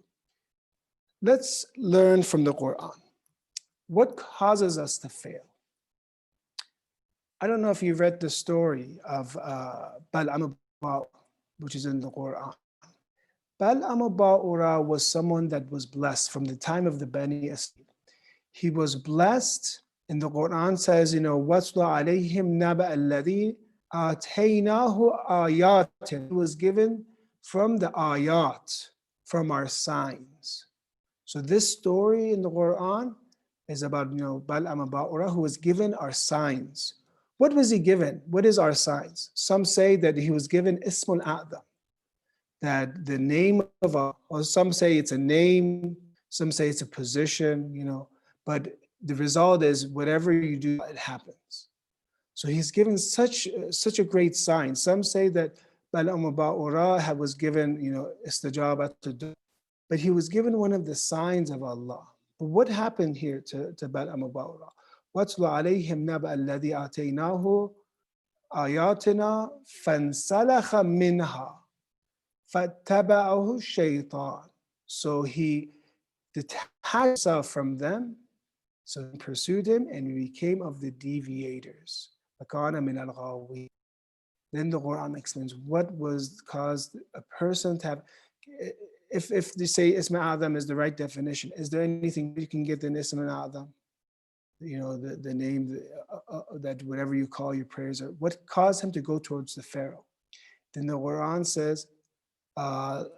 G: Let's learn from the Quran. What causes us to fail? I don't know if you've read the story of Bal'am Ba'ura, which is in the Quran. Bal'am Ba'ura was someone that was blessed from the time of the Bani Israel. He was blessed, and the Quran says, وَاتْلُ عَلَيْهِمْ نَبَأَ الَّذِي آتَيْنَاهُ آيَاتٍ. He was given from the ayat, from our signs. So this story in the Quran is about, Bal'am Ba'ura, who was given our signs. What was he given? What is our signs? Some say that he was given Ismul A'dham, that the name of Allah, or some say it's a name, some say it's a position, but the result is whatever you do, it happens. So he's given such a great sign. Some say that Bal'am Ba'ura was given, istijabat to do, but he was given one of the signs of Allah. But what happened here to Bal'am Ba'ura? وَاتْلُ عَلَيْهِمْ نَبَأَ الَّذِي آتَيْنَاهُ آيَاتِنَا فَانْسَلَخَ مِنْهَا فَاتَّبَعَهُ الشَّيْطَانُ. So he detached himself from them, so he pursued him, and he became of the deviators. فَكَانَ مِنَ الْغَاوِينَ. Then the Quran explains what was caused a person to have. If they say Ism al-A'dham is the right definition, is there anything you can get in Ism al-A'dham? The name that whatever you call your prayers, or what caused him to go towards the Pharaoh? Then the Quran says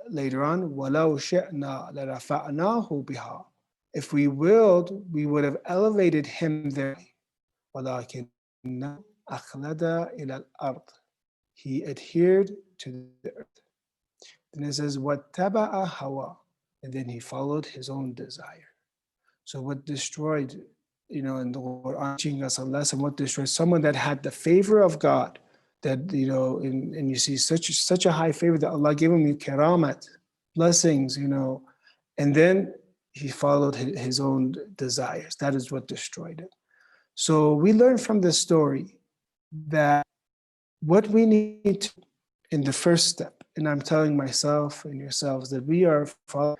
G: later on, وَلَوْ شِئْنَا لَرَفَعْنَاهُ بِهَا. If we willed, we would have elevated him there. وَلَكِنَّ أَخْلَدَ إِلَى الْأَرْضِ. He adhered to the earth. Then it says, وَاتَّبَعَ هَوَى. And then he followed his own desire. So what destroyed, in the Quran, teaching us a lesson, what destroyed someone that had the favor of God, that, and you see such a high favor that Allah gave him karamat, blessings, and then he followed his own desires. That is what destroyed it. So we learn from this story that what we need to, in the first step, and I'm telling myself and yourselves that we are following,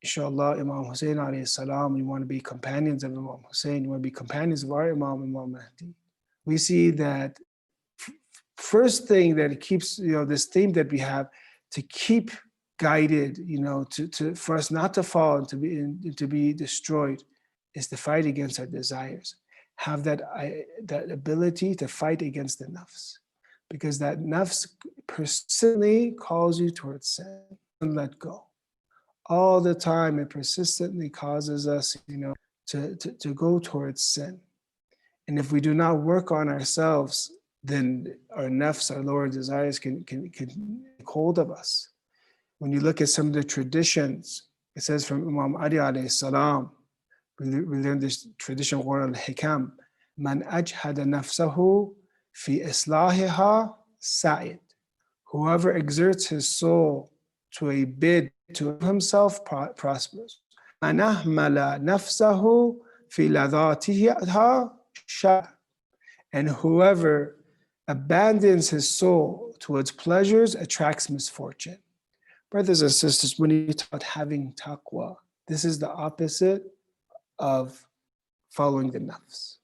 G: inshallah, Imam Hussein alayhi salam. We want to be companions of Imam Hussein. We want to be companions of our Imam Mahdi. We see that first thing that keeps, this theme that we have to keep guided, for us not to fall and to be destroyed, is to fight against our desires. Have that ability to fight against the nafs, because that nafs persistently calls you towards sin and let go. All the time, it persistently causes us, to go towards sin. And if we do not work on ourselves, then our nafs, our lower desires can take hold of us. When you look at some of the traditions, it says from Imam Ali alayhi salam, we learn this tradition, al-hikam, man ajhada nafsahu fi islahiha sa'id. Whoever exerts his soul to a bid to himself prosperous. Man ahmala nafsahu fi ladatiha sha. And whoever abandons his soul towards pleasures attracts misfortune. Brothers and sisters, when you talk about having taqwa, this is the opposite of following the nafs.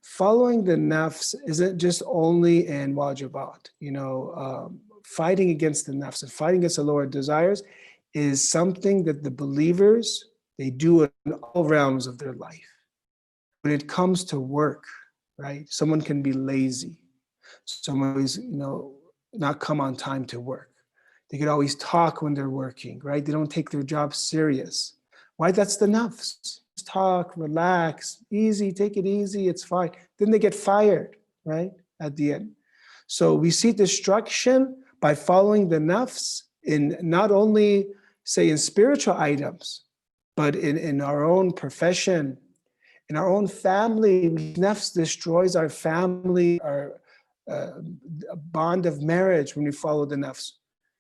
G: Following the nafs isn't just only in wajibat, fighting against the nafs and fighting against the lower desires is something that the believers, they do in all realms of their life. When it comes to work, right? Someone can be lazy. Someone is, not come on time to work. They could always talk when they're working, right? They don't take their job serious. Why? That's the nafs. Just talk, relax, easy, take it easy, it's fine. Then they get fired, right? At the end. So we see destruction by following the nafs in not only, say, in spiritual items, but in our own profession, in our own family. Nafs destroys our family, our bond of marriage when we follow the nafs.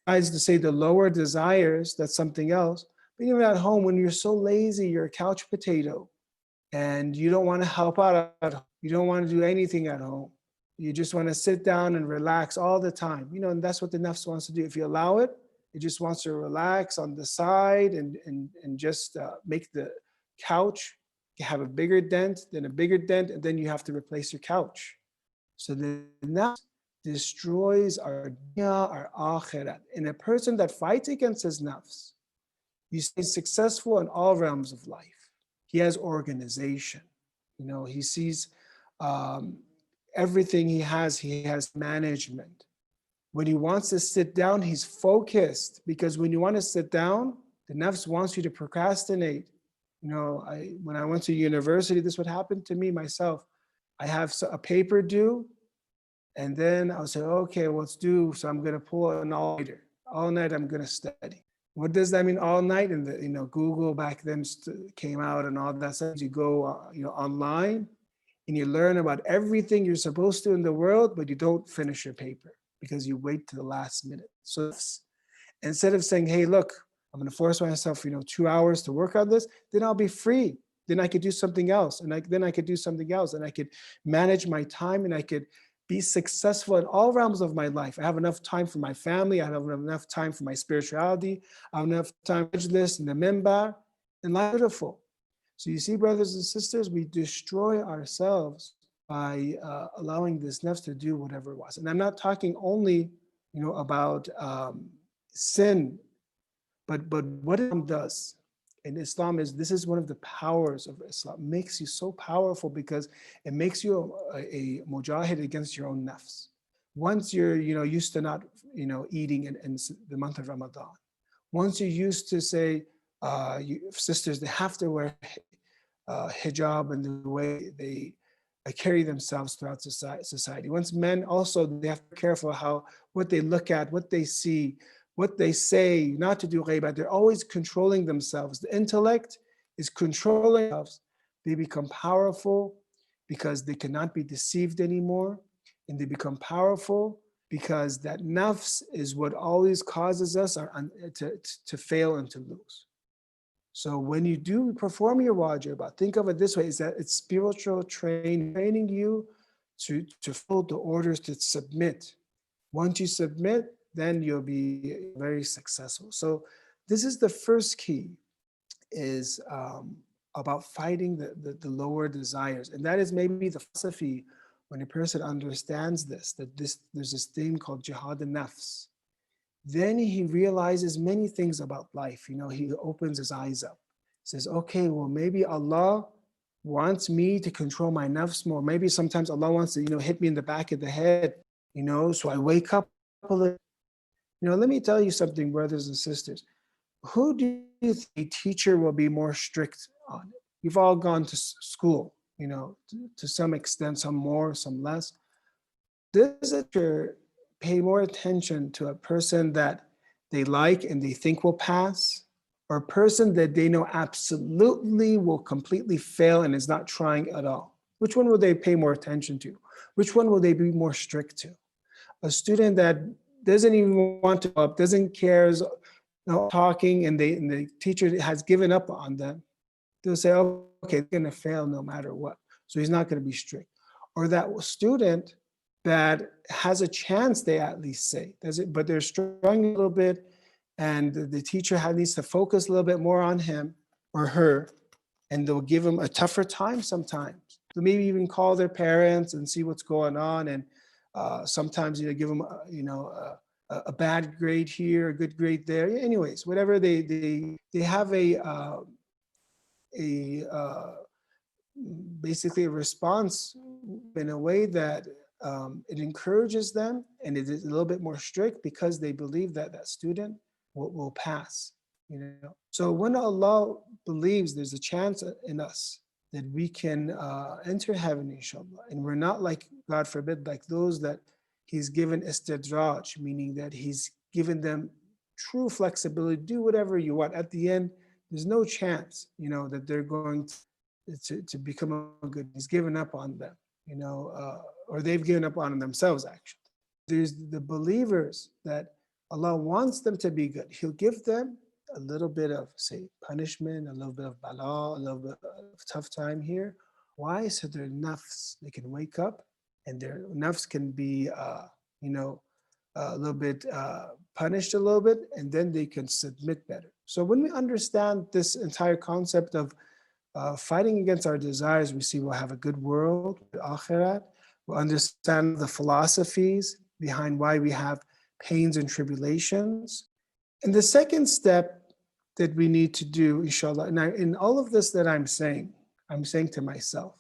G: Besides to say the lower desires, that's something else. But even at home, when you're so lazy, you're a couch potato, and you don't want to help out at home. You don't want to do anything at home. You just want to sit down and relax all the time. And that's what the nafs wants to do. If you allow it, it just wants to relax on the side and just make the couch have a bigger dent, then a bigger dent, and then you have to replace your couch. So the nafs destroys our dunya, our akhirat. And a person that fights against his nafs, he's successful in all realms of life. He has organization. He sees everything he has management. When he wants to sit down, he's focused, because when you want to sit down, the nafs wants you to procrastinate. When I went to university, this would happen to me myself. I have a paper due, and then I'll say, okay, well, it's due, so I'm going to pull an all-nighter. All night I'm going to study. What does that mean, all night? And Google back then came out and all that stuff. You go online and you learn about everything you're supposed to in the world, but you don't finish your paper because you wait to the last minute. So instead of saying, hey, look, I'm going to force myself 2 hours to work on this, then I'll be free. Then I could do something else, and then I could do something else, and I could manage my time, and I could be successful in all realms of my life. I have enough time for my family. I have enough time for my spirituality. I have enough time for Majlis and the minbar, and life is beautiful. So you see, brothers and sisters, we destroy ourselves by allowing this nafs to do whatever it wants. And I'm not talking only, about sin, but what Islam does. And Islam this is one of the powers of Islam. It makes you so powerful because it makes you a mujahid against your own nafs. Once you're, used to not, eating in the month of Ramadan. Once you're used to say, sisters, they have to wear hijab and the way they carry themselves throughout society. Once men also, they have to be careful what they look at, what they see, what they say, not to do ghaibat. They're always controlling themselves. The intellect is controlling themselves. They become powerful because they cannot be deceived anymore. And they become powerful because that nafs is what always causes us to fail and to lose. So when you do perform your wajib, think of it this way, is that it's spiritual training you to follow the orders, to submit. Once you submit, then you'll be very successful. So this is the first key, is about fighting the lower desires. And that is maybe the philosophy when a person understands this, that there's this thing called jihad al-nafs. Then he realizes many things about life. He opens his eyes up, says, okay, well, maybe Allah wants me to control my nafs more. Maybe sometimes Allah wants to, hit me in the back of the head, so I wake up a little. Let me tell you something, brothers and sisters. Who do you think a teacher will be more strict on? You've all gone to school, to some extent, some more, some less. Does a teacher pay more attention to a person that they like and they think will pass, or a person that they know absolutely will completely fail and is not trying at all? Which one will they pay more attention to? Which one will they be more strict to? A student that doesn't even want to up, doesn't care, talking, and the teacher has given up on them, they'll say, okay, they're gonna fail no matter what. So he's not gonna be strict. Or that student that has a chance, they at least say, but they're struggling a little bit, and the teacher needs to focus a little bit more on him or her, and they'll give them a tougher time sometimes. So maybe even call their parents and see what's going on, and sometimes give them a bad grade here, a good grade there. Anyways, whatever they have basically a response in a way that it encourages them, and it is a little bit more strict because they believe that that student will pass. So when Allah believes there's a chance in us that we can enter heaven, inshallah, and we're not like, God forbid, like those that He's given istidraj, meaning that He's given them true flexibility, do whatever you want. At the end, there's no chance, that they're going to become a good. He's given up on them, or they've given up on themselves, actually. There's the believers that Allah wants them to be good. He'll give them a little bit of, say, punishment, a little bit of bala, a little bit of tough time here. Why? So their nafs, they can wake up and their nafs can be, a little bit punished a little bit, and then they can submit better. So when we understand this entire concept of fighting against our desires, we see we'll have a good world, akhirat. We'll understand the philosophies behind why we have pains and tribulations. And the second step that we need to do, inshallah, and in all of this that I'm saying to myself,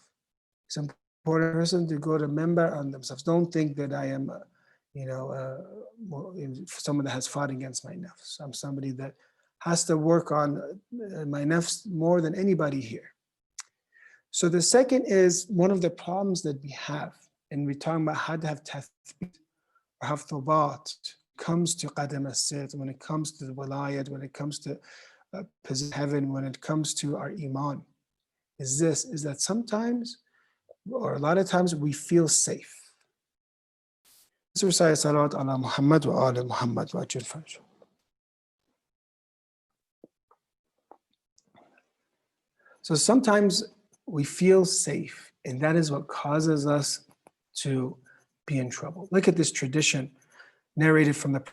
G: it's important for a person to go to member on themselves. Don't think that I am, someone that has fought against my nafs. I'm somebody that has to work on my nafs more than anybody here. So the second is one of the problems that we have, and we're talking about how to have tathbit or have thubat, comes to qadam as-sidq, when it comes to the wilayat, when it comes to heaven, when it comes to our iman, is that sometimes, or a lot of times, we feel safe. Let's recite salawat ala Muhammad wa ala Muhammad wa ajil farj. So sometimes we feel safe, and that is what causes us to be in trouble. Look at this tradition narrated from the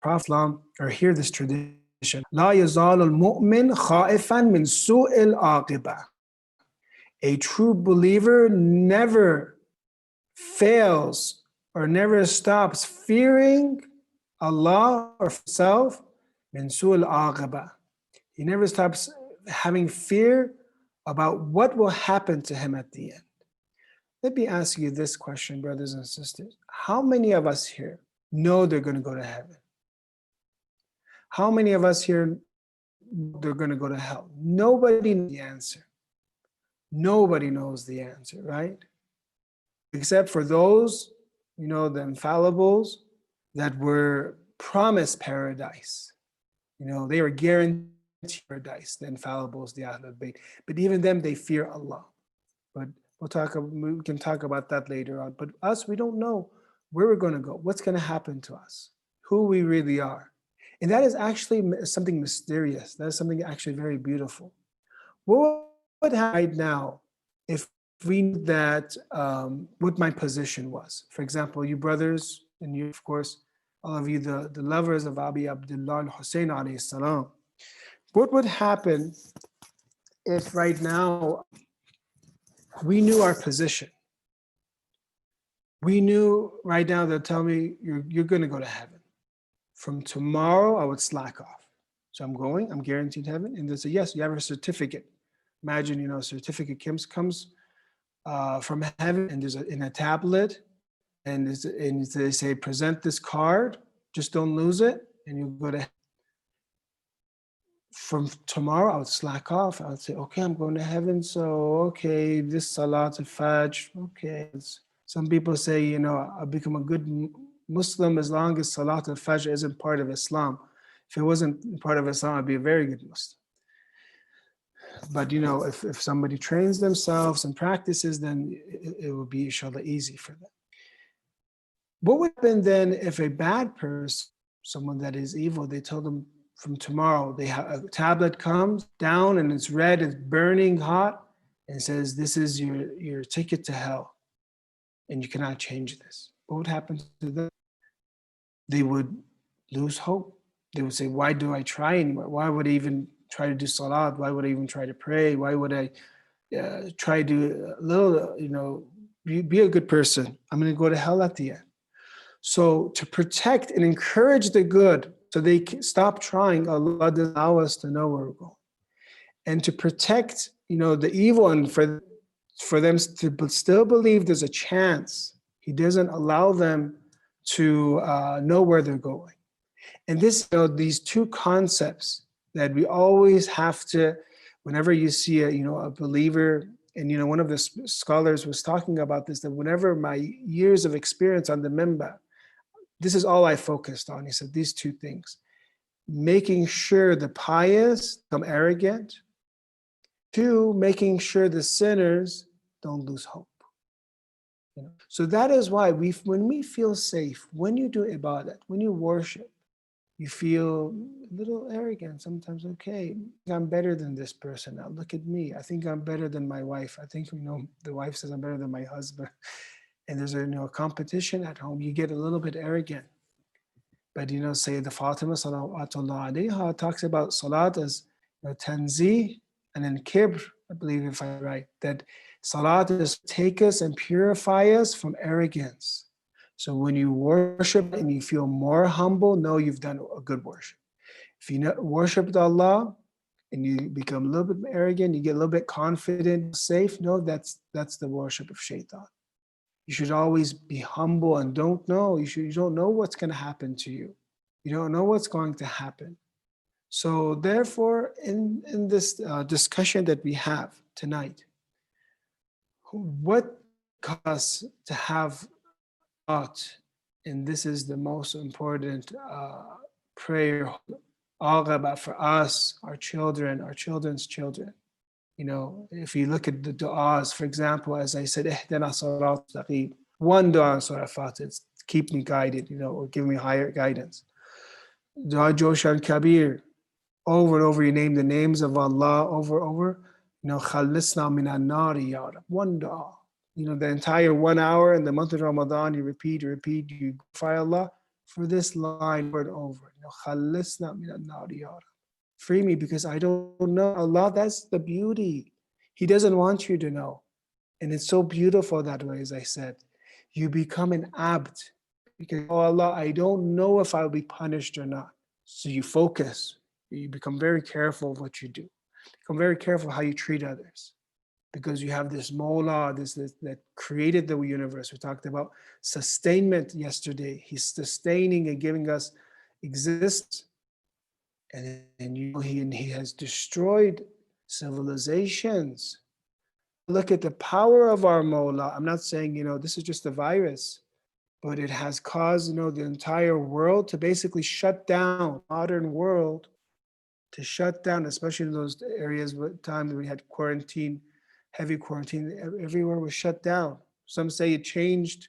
G: Prophet, or hear this tradition. لا يزال المؤمن خائفا من سوء العاقبة. A true believer never fails or never stops fearing Allah or himself. من سوء العاقبة. He never stops having fear about what will happen to him at the end. Let me ask you this question, brothers and sisters. How many of us here know they're going to go to heaven? How many of us here know they're going to go to hell? Nobody knows the answer. Nobody knows the answer, right? Except for those, the infallibles that were promised paradise. They were guaranteed paradise, the infallibles, the Ahlul Bayt. But even them, they fear Allah. But we can talk about that later on. But us, we don't know where we're going to go, what's going to happen to us, who we really are. And that is actually something mysterious. That is something actually very beautiful. What would happen right now if we knew that what my position was? For example, you brothers, and you, of course, all of you, the lovers of Abi Abdullah al-Hussein alayhi salam. What would happen if right now we knew our position? We knew right now they'll tell me, you're going to go to heaven. From tomorrow, I would slack off. So I'm guaranteed heaven. And they say, yes, you have a certificate. Imagine, a certificate comes from heaven, and there's in a tablet, and they say, present this card, just don't lose it, and you go to heaven. From tomorrow, I would slack off. I would say, okay, I'm going to heaven. So, okay, this Salat al-Fajr, okay. Some people say, I'll become a good Muslim as long as Salat al-Fajr isn't part of Islam. If it wasn't part of Islam, I'd be a very good Muslim. But, if somebody trains themselves and practices, then it will be, inshallah, easy for them. What would happen then if a bad person, someone that is evil, they told them from tomorrow, they have a tablet comes down and it's red, it's burning hot, and says, this is your ticket to hell, and you cannot change this. What would happen to them? They would lose hope. They would say, why do I try anymore? Why would I even try to do salat? Why would I even try to pray? Why would I try to be a good person? I'm going to go to hell at the end. So to protect and encourage the good, so they can stop trying, Allah does allow us to know where we're going. And to protect, the evil, and for them to still believe there's a chance, He doesn't allow them to know where they're going. And this, these two concepts that we always have to, whenever you see a believer, and one of the scholars was talking about this, that whenever my years of experience on the minbar, this is all I focused on. He said these two things: making sure the pious become arrogant, two, making sure the sinners don't lose hope. So that is why when we feel safe, when you do ibadat, when you worship, you feel a little arrogant sometimes. Okay, I'm better than this person now. Look at me. I think I'm better than my wife. I think the wife says I'm better than my husband. And there's a competition at home. You get a little bit arrogant. But Sayyidah Fatima salawatullah alayha talks about salat as tanzih and then kibr, I believe, if I'm right, that salat is take us and purify us from arrogance. So when you worship and you feel more humble, know you've done a good worship. If you worship Allah and you become a little bit arrogant, you get a little bit confident, safe, no, that's the worship of shaitan. You should always be humble and don't know. You don't know what's going to happen to you. You don't know what's going to happen. So therefore, in this discussion that we have tonight, what caused us to have thought, and this is the most important prayer for us, our children, our children's children. If you look at the du'as, for example, as I said, ihdina sirat mustaqim, one du'a in Surah Fatiha, keep me guided, or give me higher guidance. Du'a Joshan Kabir, over and over, you name the names of Allah over and over. Khalisna min an-nari ya Rab, one du'a. The entire 1 hour in the month of Ramadan, you repeat, you glorify Allah for this line over and over. Khalisna min an-nari ya Rab. Free me because I don't know. Allah, that's the beauty. He doesn't want you to know. And it's so beautiful that way, as I said. You become an abd because, oh Allah, I don't know if I'll be punished or not. So you focus. You become very careful of what you do. Become very careful how you treat others. Because you have this Mawla, this that created the universe. We talked about sustainment yesterday. He's sustaining and giving us existence. And he has destroyed civilizations. Look at the power of our Mawla. I'm not saying, this is just a virus, but it has caused, the entire world to basically shut down, modern world to shut down, especially in those areas with time that we had quarantine, heavy quarantine, everywhere was shut down. Some say it changed,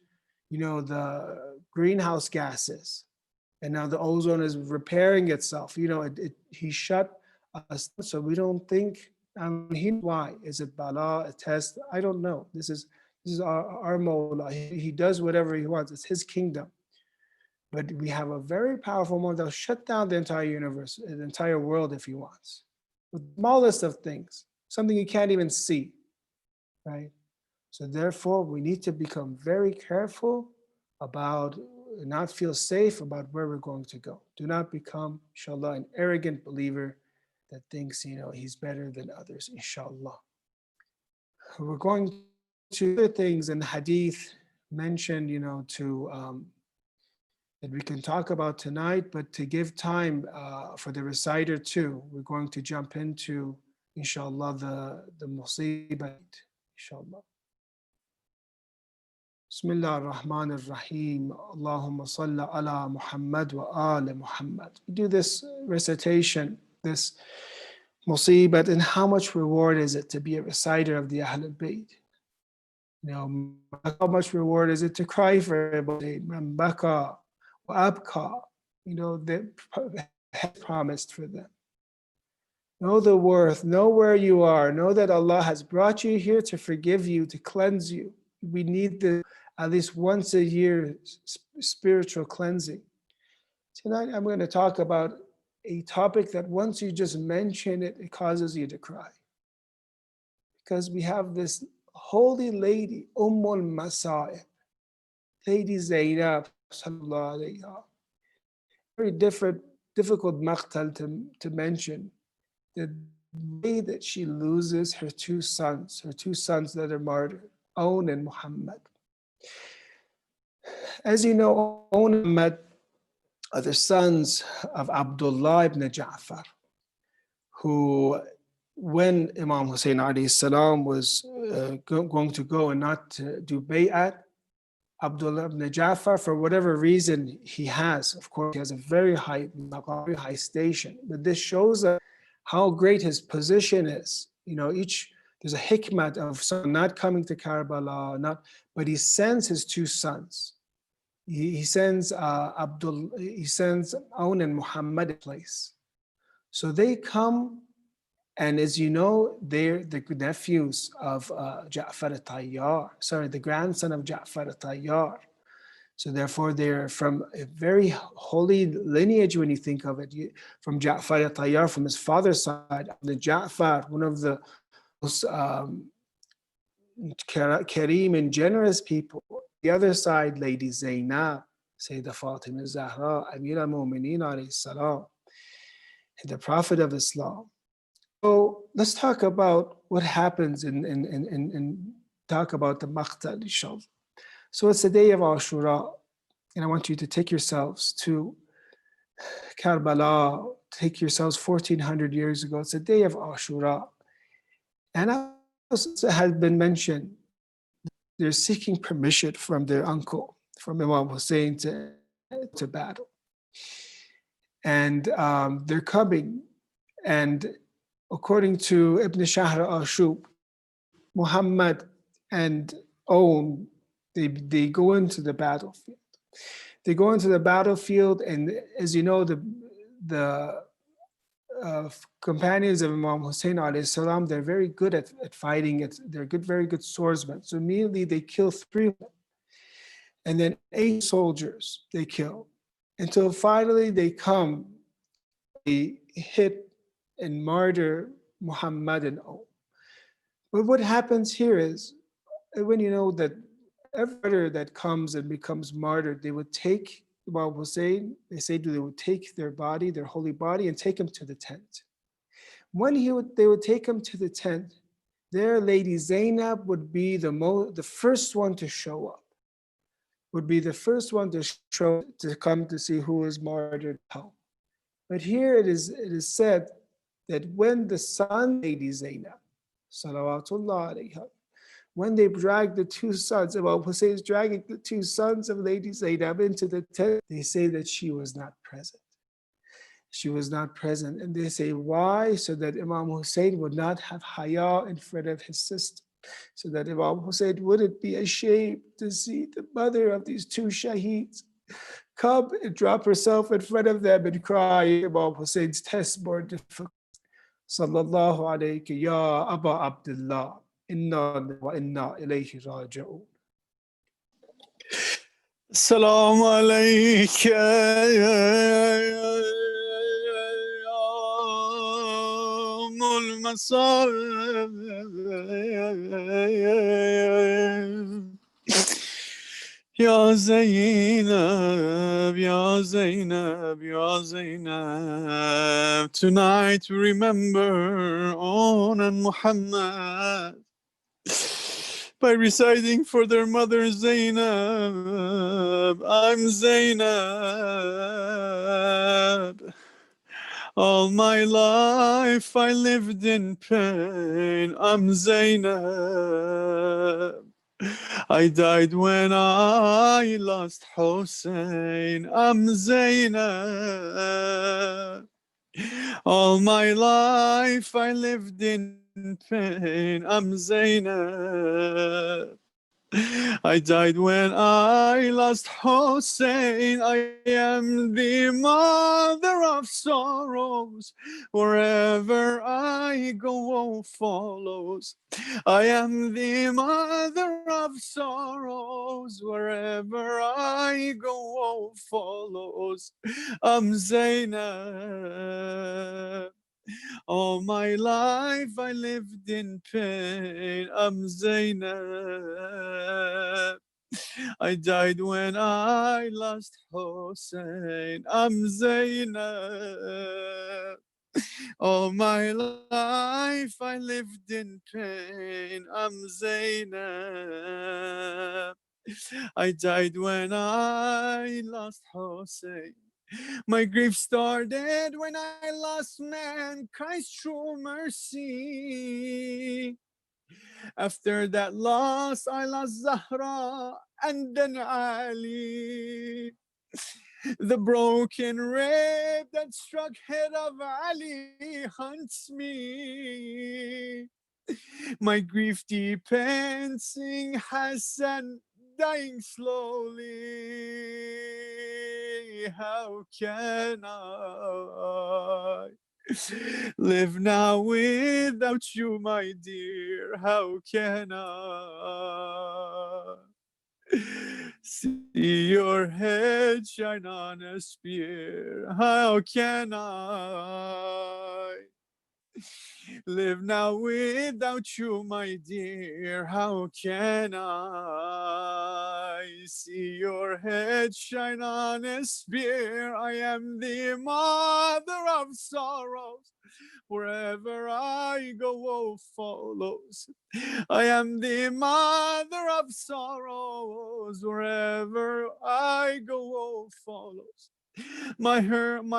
G: the greenhouse gases. And now the ozone is repairing itself. He shut us, so we don't think. Why? Is it bala, a test? I don't know. This is our Mawla. He does whatever he wants. It's his kingdom. But we have a very powerful Mawla that'll shut down the entire universe, the entire world if he wants. With the smallest of things, something you can't even see, right? So therefore, we need to become very careful about not feel safe about where we're going to go. Do not become, inshallah, an arrogant believer that thinks, he's better than others, inshallah. We're going to other things in hadith mentioned, that we can talk about tonight, but to give time for the reciter too, we're going to jump into, inshallah, the musibah, inshallah. Bismillah ar-Rahman ar-Rahim. Allahumma salli ala Muhammad wa ala Muhammad. We do this recitation, this musibat, and how much reward is it to be a reciter of the Ahlul Bayt? How much reward is it to cry for everybody? Man baka wa abka. They promised for them. Know the worth, know where you are, know that Allah has brought you here to forgive you, to cleanse you. We need at least once a year spiritual cleansing. Tonight I'm going to talk about a topic that once you just mention it, it causes you to cry. Because we have this holy lady, Ummul Masa'ib, Lady Zainab, sallallahu alayhi wa. Very difficult maqtal to mention. The day that she loses her two sons that are martyred, Aun and Muhammad. As you know, Muhammad are the sons of Abdullah ibn Ja'far, who, when Imam Hussein alayhi salam was going to go and not do bay'at, Abdullah ibn Ja'far, for whatever reason he has, of course, he has a very high station, but this shows us how great his position is. You know, there's a hikmat of someone not coming to Karbala, but he sends his two sons. He sends Aun and Muhammad in place. So they come, and as you know, they're the nephews of Ja'far al-Tayyar, the grandson of Ja'far al-Tayyar. So therefore, they're from a very holy lineage when you think of it. From Ja'far al-Tayyar, from his father's side, the Ja'far, one of the most kareem and generous people. The other side, Lady Zainab, Sayyidah Fatima Zahra, Amir al-Mu'mineen alayhi salam, the Prophet of Islam. So let's talk about what happens and talk about the Maqtal, inshallah. So it's the day of Ashura, and I want you to take yourselves to Karbala, take yourselves 1400 years ago. It's the day of Ashura. And as has been mentioned, they're seeking permission from their uncle, from Imam Hussein to battle. And they're coming, and according to Ibn Shahr al-Ashub, Muhammad and Own, they go into the battlefield. They go into the battlefield, and as you know, the companions of Imam Hussein alayhi salam, they're very good at fighting. They're very good swordsmen. So immediately they kill 3 of them. And then 8 soldiers they kill. Until finally they come, they hit and murder Muhammad and Own. But what happens here is, when you know that every martyr that comes and becomes martyred, they would take Imam Hussein, they would take their body, their holy body, and take him to the tent. When they would take him to the tent, there Lady Zainab would be the first one to show up, would be the first one to come to see who is martyred how. But here it is said that when the son Lady Zainab, salawatullah alayha, when they dragged the 2 sons, Imam Hussein is dragging the 2 sons of Lady Zainab into the tent, they say that she was not present. She was not present. And they say, why? So that Imam Hussein would not have haya in front of his sister. So that Imam Hussein wouldn't be ashamed to see the mother of these 2 shaheeds come and drop herself in front of them and cry. Imam Hussein's test more difficult. Sallallahu alayka ya Aba Abdullah. Inna wa inna ilayhi raji'un.
H: Assalamu alayka المصائب يا زينب يا زينب يا زينب. Tonight we remember On and Muhammad by reciting for their mother Zainab. I'm Zainab. All my life I lived in pain. I'm Zainab. I died when I lost Hussein. I'm Zainab. All my life I lived in pain. I'm Zainab. I died when I lost Hussein. I am the mother of sorrows. Wherever I go, woe follows. I am the mother of sorrows. Wherever I go, woe follows. I'm Zainab. All my life I lived in pain. I'm Zainab. I died when I lost Hussein. I'm Zainab. All my life I lived in pain. I'm Zainab. I died when I lost Hussein. My grief started when I lost mankind's true mercy. After that loss, I lost Zahra and then Ali. The broken rib that struck head of Ali haunts me. My grief deepens, seeing Hassan dying slowly. How can I live now without you, my dear? How can I see your head shine on a spear? How can I live now without you, my dear? How can I see your head shine on a spear? I am the mother of sorrows. Wherever I go, woe follows. I am the mother of sorrows. Wherever I go, woe follows. My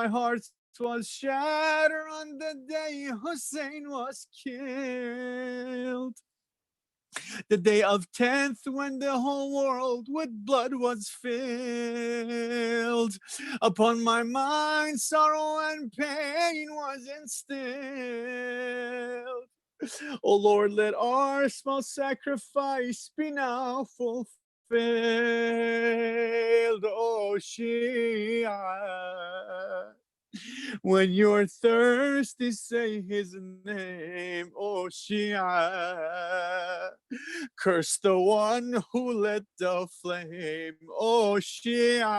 H: heart was shattered on the day Hussein was killed. The day of 10th, when the whole world with blood was filled. Upon my mind, sorrow and pain was instilled. Oh Lord, let our small sacrifice be now fulfilled. Oh Shia, when you're thirsty, say his name. Oh Shia, curse the one who lit the flame. Oh Shia,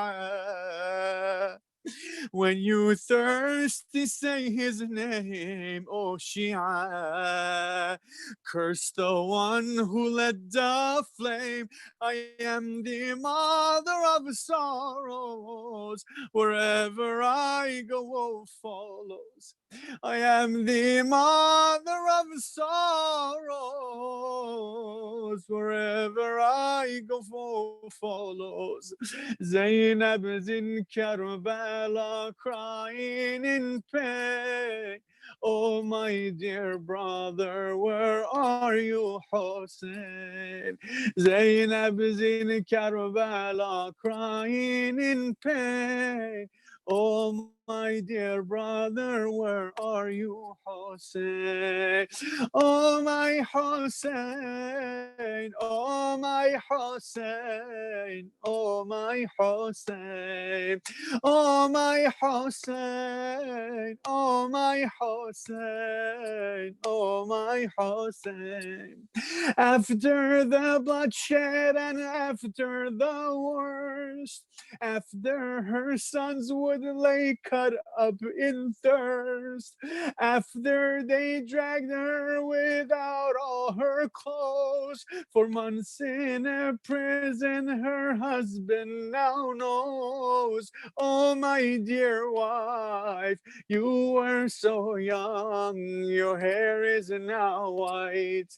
H: when you thirsty, say his name. Oh Shia, curse the one who lit the flame. I am the mother of sorrows. Wherever I go, woe follows. I am the mother of sorrows. Wherever I go, woe follows. Zainab's in Karbala crying in pain. Oh, my dear brother, where are you, Hussein? Zainab's in Karbala crying in pain. Oh, my dear brother, where are you, Hussein? Oh, my Hussein, oh, my Hussein, oh, my Hussein, oh, my Hussein, oh, my Hussein, oh, my Hussein. After the bloodshed and after the worst, after her sons would lay cut up in thirst, after they dragged her without all her clothes for months in a prison, her husband now knows. Oh, my dear wife, you were so young, your hair is now white.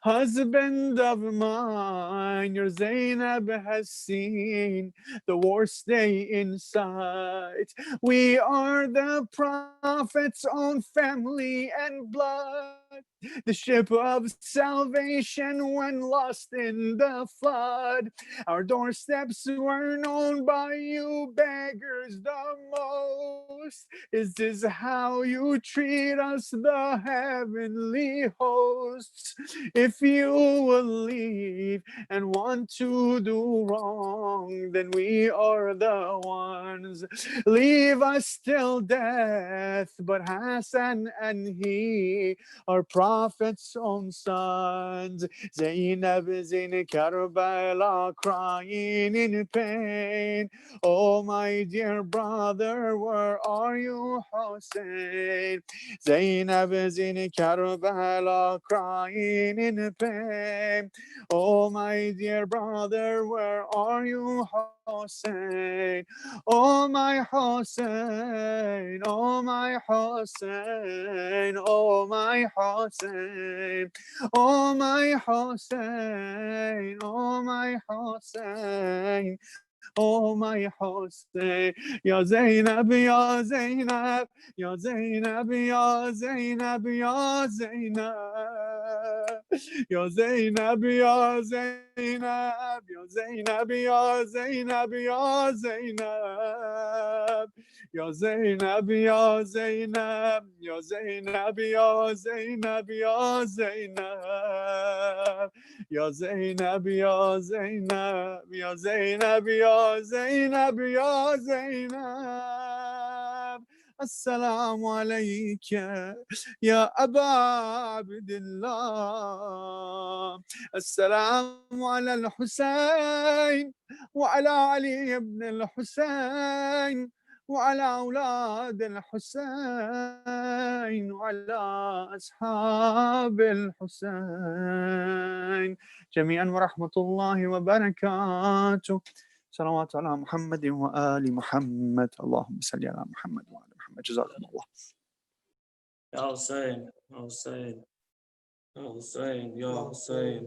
H: Husband of mine, your Zainab has seen the worst day in sight. We are the prophet's own family and blood, the ship of salvation when lost in the flood. Our doorsteps were known by you beggars the most. Is this how you treat us, the heavenly hosts? If you will leave and want to do wrong, then we are the ones. Leave us till death, but Hassan and he are Prophet's own sons. Zainab is in Karbala crying in pain. Oh, my dear brother, where are you, Hussein? Zainab is in Karbala crying in pain. Oh, my dear brother, where are you, Hussein? Oh my Hussein, oh my Hussein, oh my Hussein, oh my Hussein, oh my Hussein, oh my Hussein. Ya Zainab, ya Zainab, ya Zainab, ya Zainab, ya Zainab, ya Zainab, ya Zainab, ya Zainab, ya Zainab, ya Zainab, ya Zainab, ya Zainab, ya Zainab, ya Zainab, ya Zainab, ya Zainab, ya Zainab, ya Zainab, ya Zainab, ya Zainab. السلام عليك يا أبا عبد الله. السلام على الحسين وعلى علي بن الحسين وعلى أولاد الحسين وعلى أصحاب الحسين جميعا ورحمة الله وبركاته. صلوات على محمد وآل محمد. اللهم صل على محمد وآل محمد. جزاكم الله.
I: يا حسين يا حسين يا حسين يا حسين.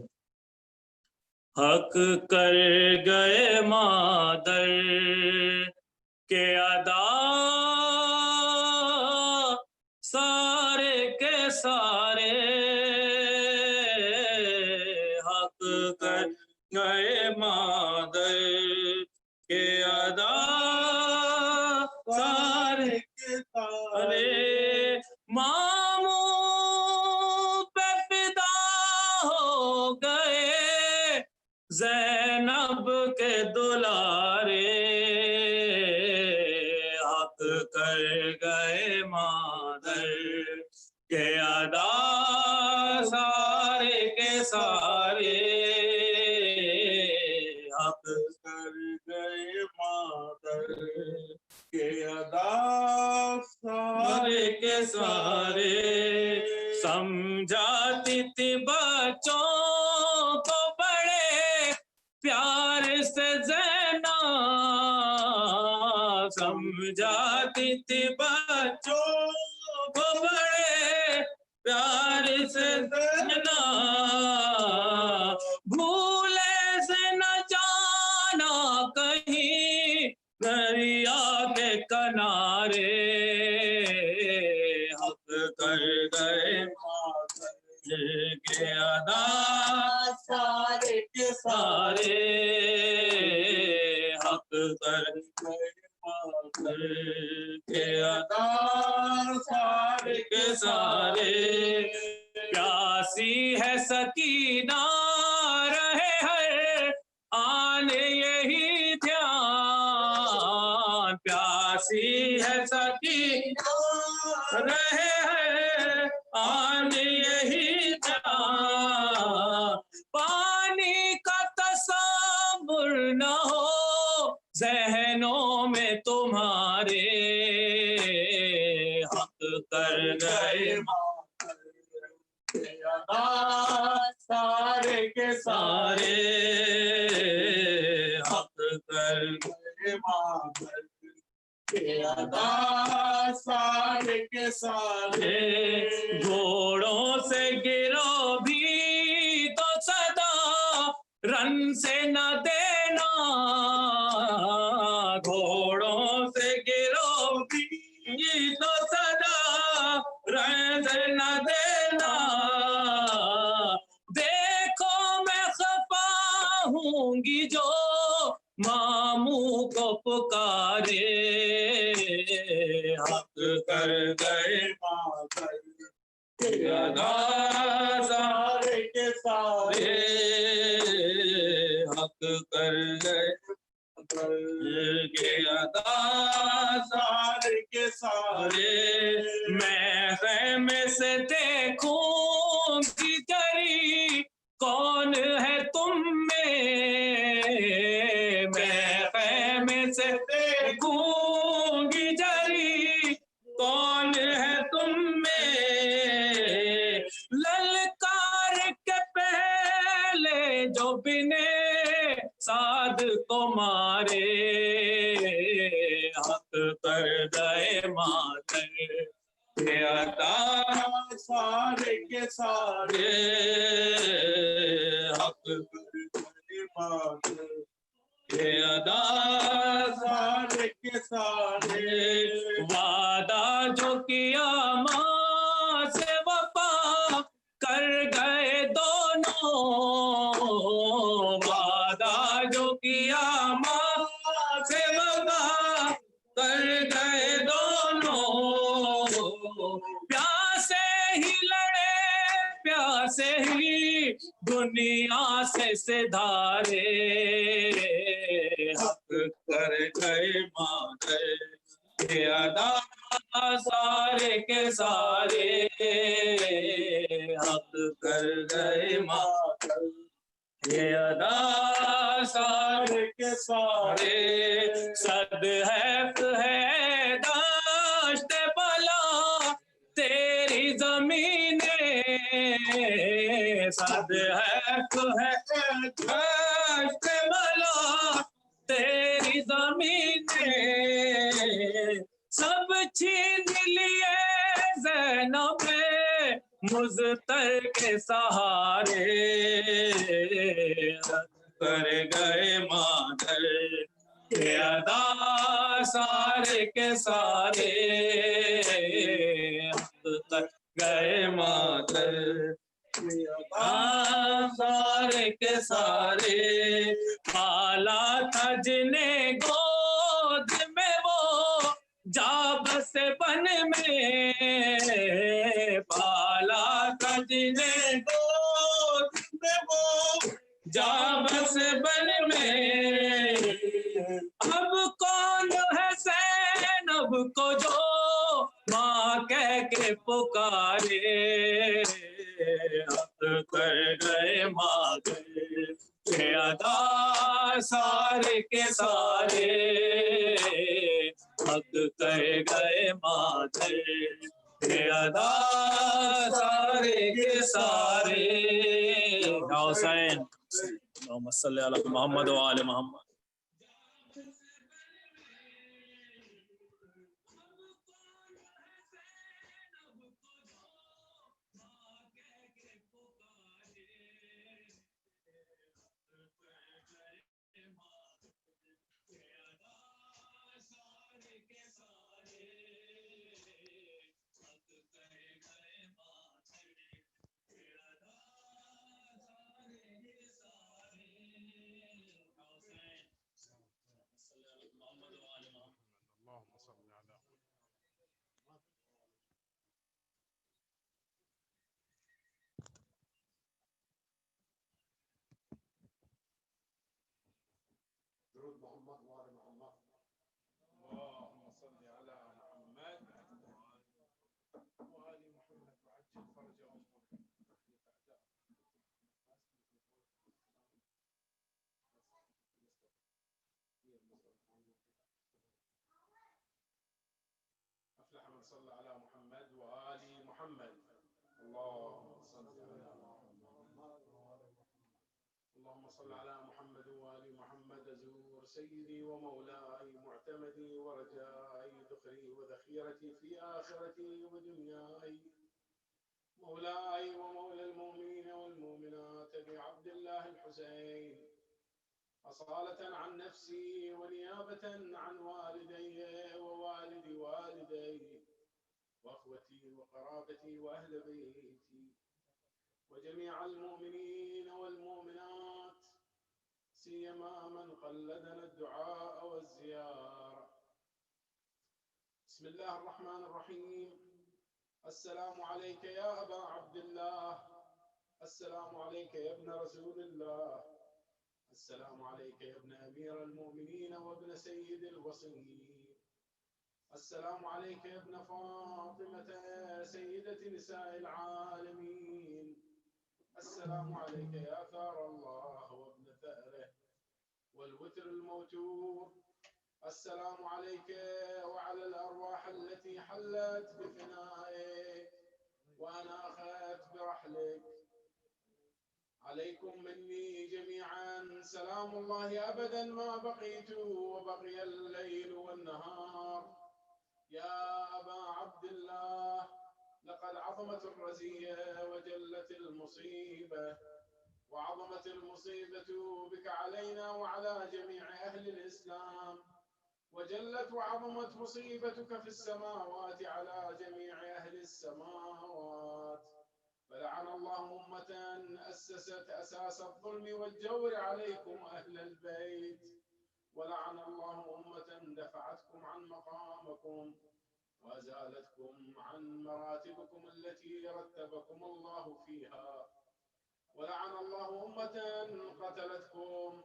I: حق کر گئے مادر کے ادا سارے کے سارے. حق کر گئے مادر کے ادا سارے کے سارے. ماموں پہ فدا ہو گئے زینب کے دلارے. حق کر گئے مادر کے ادا سارے کے سارے. حق کر گئے مادر کے ادا سارے کے سارے. سمجھاتی تھی بچوں کو بڑے پیار سے زینب. سمجھاتی تھی بچوں کو بڑے پیار سے زینب. بھولے سے نہ جانا کہیں دریا کے کنارے. حق کر گئے کے ادا سارے کے سارے. حق کر کے ادا سارے کے سارے. پیاسی ہے سکینہ رہے ہر آن یہی دھیان. پیاسی ہے سکینہ رہے ہیں آن یہی دھیان. پانی کا تصور نہ ہو ذہنوں میں تمہارے. حق کر گئے سارے کے سارے. حق کر گئے ادا سارے کے سارے. گھوڑوں سے گرو بھی تو صدا رن سے نہ دینا. گھوڑوں سے گرو بھی تو صدا رن سے نہ دینا. دیکھو میں خفا ہوں گی جو ماموں کو پکارے. حق کر گئے ادا سارے کے سارے. حق کر گئے ادا سارے کے سارے. میں خیمے سے دیکھوں گی جری کون ہے تم میں. میں خیمے سے دیکھوں گی جری کون ہے تم میں. للکار کے پہلے जो बिने साध को मारे हक कर गए मातर के अदा सारे के सारे हक कर गए मातर के अदा सारे के सारे वादा जो किया माँ से वफा कर गए दोनों वादा जो किया माँ से वफा कर गए दोनों प्यासे ही लड़े प्यासे ही दुनिया से सिधारे हक कर गए मातर के अदा सारे के सारे हक कर गए मातर के अदा सारे के सारे सद है दाश्त बला तेरी जमीने सद है दाश्त बला तेरी जमीने सब छीन लिए ज़ैनब मुज़्तर के सहारे कर गए मातर के अदा सारे के सारे कर गए मातर के अदा सारे के सारे पाला था जिन्हें गोद में वो जाब से बन में पाला था जिन्हें गोद में वो जाब से बन में अब कौन है ज़ैनब को जो माँ कह के पुकारे हक कर गए मातर के अदा सारे के सारे हक कर गए मातर के अदा सारे के सारे हुसैन अल्लाहुम्मा सल्ली अला मुहम्मद व आले मुहम्मद
C: صلى على محمد وآل محمد اللهم صل على محمد اللهم صل على محمد وآل محمد زور سيدي ومولاي معتمدي ورجائي ذخري وذخيرتي في آخرتي ودنياي مولاي ومولى المؤمنين والمؤمنات بعبد الله الحسين أصالة عن نفسي ونيابة عن والدي ووالد والدي وأخوتي وقرابتي وأهل بيتي وجميع المؤمنين والمؤمنات سيما من قلدنا الدعاء والزيارة. بسم الله الرحمن الرحيم. السلام عليك يا أبا عبد الله، السلام عليك يا ابن رسول الله، السلام عليك يا ابن أمير المؤمنين وابن سيد الوصيين، السلام عليك يا ابن فاطمة سيدة نساء العالمين، السلام عليك يا ثار الله وابن ثأره والوتر الموتور، السلام عليك وعلى الأرواح التي حلت بفنائك وأناخت برحلك. عليكم مني جميعا
E: جميعا سلام الله أبدا ما بقيت وبقي الليل والنهار. يا أبا عبد الله، لقد عظمت الرزية وجلت المصيبة، وعظمت المصيبة بك علينا وعلى جميع أهل الإسلام، وجلت وعظمت مصيبتك في السماوات على جميع أهل السماوات. فلعن الله أمة أسست أساس الظلم والجور عليكم أهل البيت، ولعن الله أمة دفعتكم عن مقامكم وأزالتكم عن مراتبكم التي رتبكم الله فيها، ولعن الله أمة قتلتكم،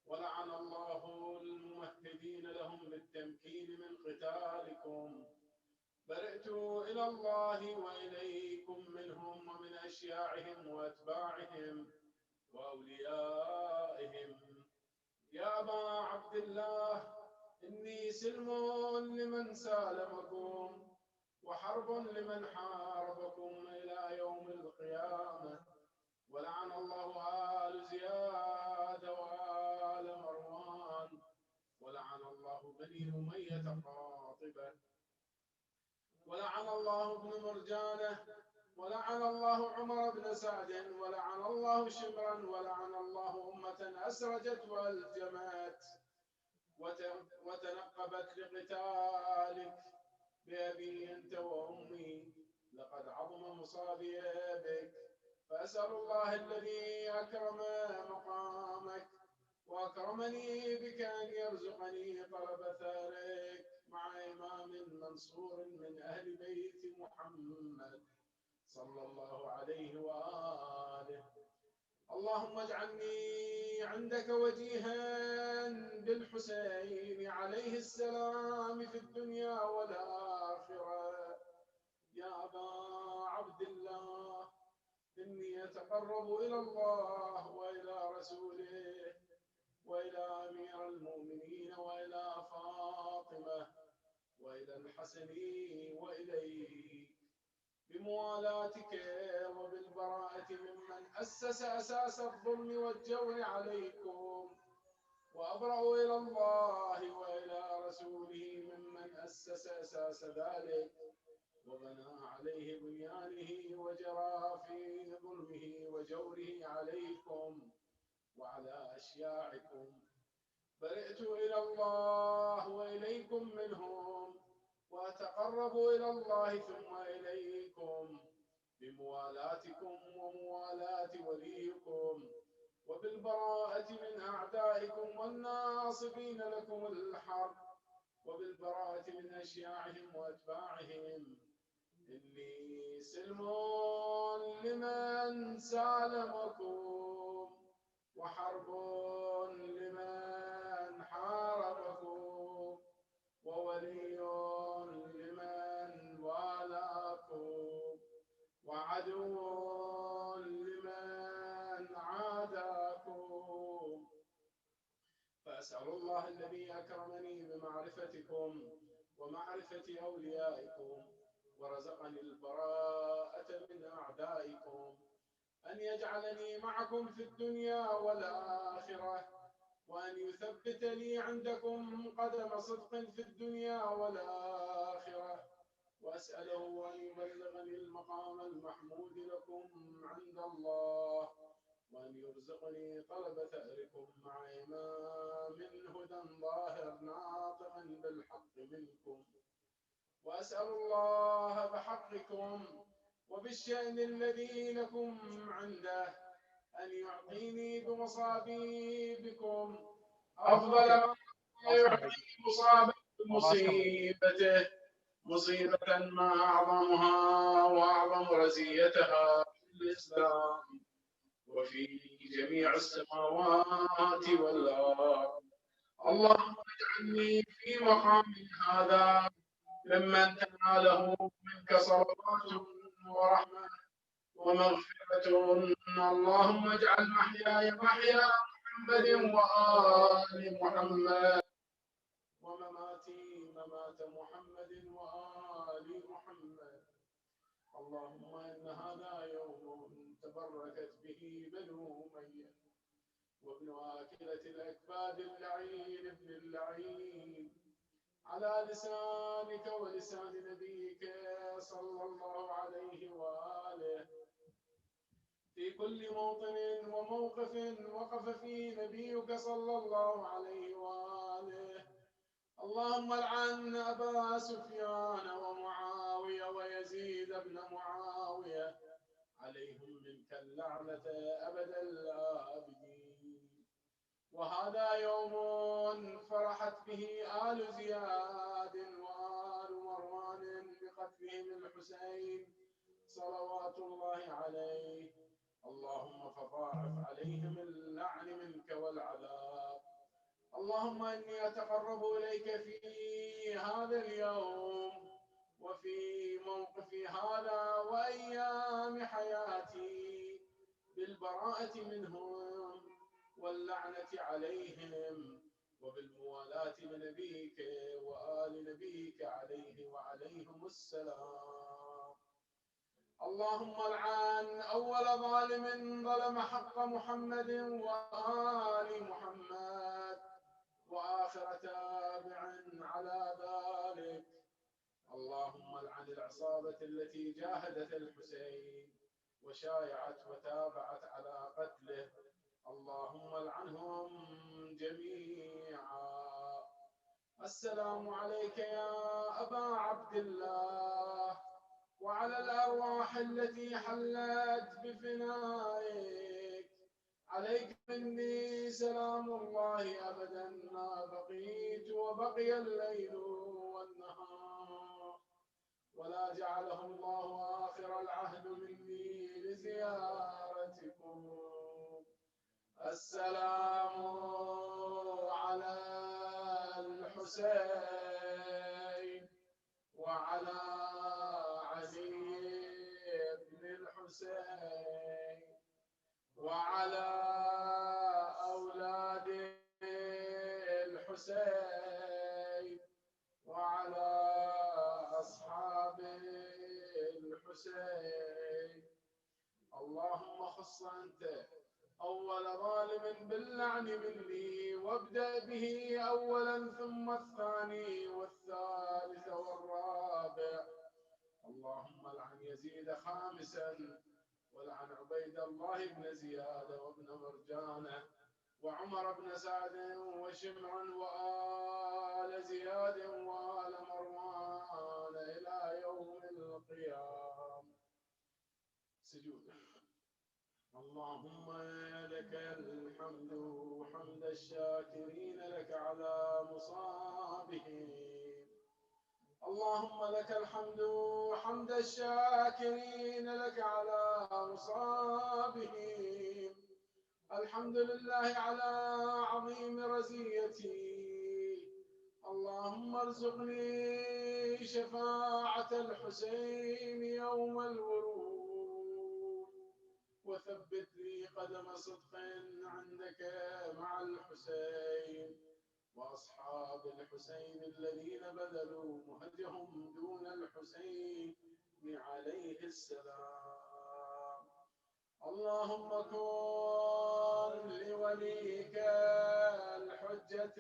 E: ولعن الله الممهدين لهم بالتمكين من قتالكم. برئت إلى الله وإليكم منهم ومن أشياعهم وأتباعهم وأوليائهم. يا أبا عبد الله، إني سلم لمن سالمكم وحرب لمن حاربكم إلى يوم القيامة. ولعن الله آل زياد وآل مروان، ولعن الله بني أمية قاطبة، ولعن الله ابن مرجانة، ولعن الله عمر بن سعد، ولعن الله شمرا، ولعن الله أمة أسرجت والجمت وتنقبت لقتالك بأبي أنت وأمي. لقد عظم مصابي بك، فأسأل الله الذي أكرم مقامك وأكرمني بك أن يرزقني طلب ثارك مع إمام منصور من أهل بيت محمد صلى الله عليه وآله. اللهم اجعلني عندك وجيها بالحسين عليه السلام في الدنيا والآخرة. يا أبا عبد الله، إني أتقرب إلى الله وإلى رسوله وإلى أمير المؤمنين وإلى فاطمة وإلى الحسن وإليك بموالاتك وبالبراءة ممن أسس أساس الظلم والجور عليكم، وأبرأ إلى الله وإلى رسوله ممن أسس أساس ذلك وبنى عليه بنيانه وجرى في ظلمه وجوره عليكم وعلى أشياعكم. برئت إلى الله وإليكم منهم، وأتقرب إلى الله ثم إليكم بموالاتكم وموالاة وليكم، وبالبراءة من أعدائكم والناصبين لكم الحرب، وبالبراءة من أشياعهم وأتباعهم. إني سلم لمن سالمكم وحرب لمن حاربكم وولي لمن والاكم وعدو لمن عاداكم. فأسأل الله الذي أكرمني بمعرفتكم ومعرفة أوليائكم ورزقني البراءة من أعدائكم أن يجعلني معكم في الدنيا والآخرة، وأن يثبت لي عندكم قدم صدق في الدنيا والآخرة، وأسأله أن يبلغني المقام المحمود لكم عند الله، وأن يرزقني طلب ثأركم مع إمام هدى ظاهر ناطق بالحق منكم. وأسأل الله بحقكم وبالشأن الذي لكم عنده أن يعطيني بمصابيبكم أفضل ما يعطي مصاب مصيبته، مصيبة ما أعظمها وأعظم رزيتها في الإسلام وفي جميع السماوات والأرض. اللهم اجعلني في مقام هذا ممن تناله منك صلوات ورحمة ومغفرة. اللهم اجعل محياي محيا محمد وآل محمد، ومماتي ممات محمد وآل محمد. اللهم إن هذا يوم تبركت به بنو أمية،
J: وابن آكلة الأكباد اللعين ابن اللعين، على لسانك ولسان نبيك صلى الله عليه وآله، في كل موطن وموقف وقف فيه نبيك صلى الله عليه وآله. اللهم العن أبا سفيان ومعاوية ويزيد بن معاوية، عليهم منك اللعنة أبد الآبدين. وهذا يوم فرحت به آل زياد وآل مروان بقتلهم الحسين صلوات الله عليه. اللهم فضاعف عليهم اللعن منك والعذاب. اللهم إني أتقرب إليك في هذا اليوم وفي موقفي هذا وأيام حياتي بالبراءة منهم واللعنة عليهم وبالموالاة لنبيك وآل نبيك عليه وعليهم السلام. اللهم العن أول ظالم ظلم حق محمد وآل محمد وآخر تابع على ذلك. اللهم العن العصابة التي جاهدت الحسين وشايعت وتابعت على قتله. اللهم العنهم جميعا. السلام عليك يا أبا عبد الله وعلى الأرواح التي حلت بفنائك. عليك مني سلام الله أبدا ما بقيت وبقي الليل والنهار، ولا جعله الله آخر العهد مني لزيارتكم. السلام على الحسين وعلى علي بن الحسين وعلى أولاد الحسين وعلى أصحاب الحسين. اللهم خص أنت أول ظالم باللعن مني، وابدأ به أولا ثم الثاني والثالث والرابع. اللهم العن يزيد خامسا، ولعن عبيد الله بن زياد وابن مرجانة وعمر بن سعد وشمعا وآل زياد وآل مروان إلى يوم القيامة. سجود. اللهم لك الحمد حمد الشاكرين لك على مصابهم. اللهم لك الحمد حمد الشاكرين لك على مصابهم. الحمد لله على عظيم رزيتي. اللهم ارزقني شفاعة الحسين يوم الورود، وثبت لي قدم صدق عندك مع الحسين وأصحاب الحسين الذين بذلوا مهجهم دون الحسين عليه السلام. اللهم كن لوليك الحجة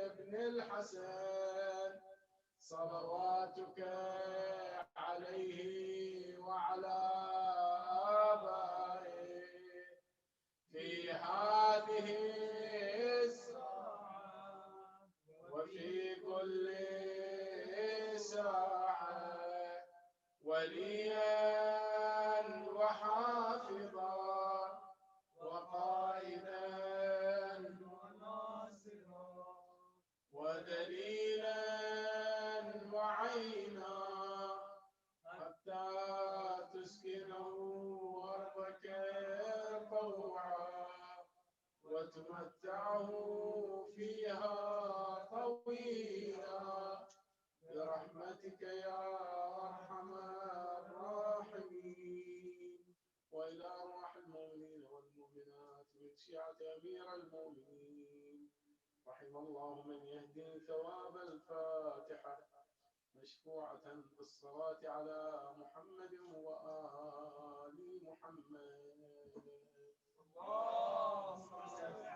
J: ابن الحسن صلواتك عليه وعلى آبائه في هذه الساعة وفي كل ساعة وليا وحافظا وقائدا وناصرا ودليلا وعينا حتى تسكنه أرضك طوعا وتمتعه فيها طويلا برحمتك يا أرحم الراحمين. وإلى أرواح المؤمنين والمؤمنات من شيعة أمير المؤمنين رحم الله من يهدي ثواب الفاتحة مشفوعة بالصلاة على محمد وآل محمد. اللهم صل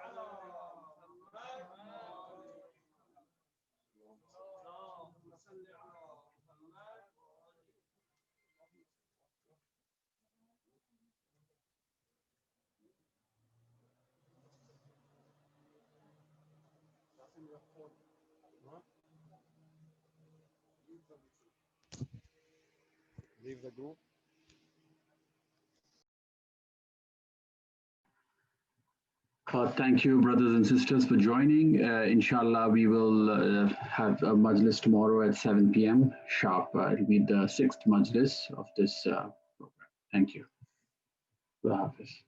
E: Leave the group.
C: Thank you, brothers and sisters, for joining. Inshallah, we will have a Majlis tomorrow at 7 p.m. sharp. It'll be the 6th Majlis of this program. Thank you. Allah Hafiz.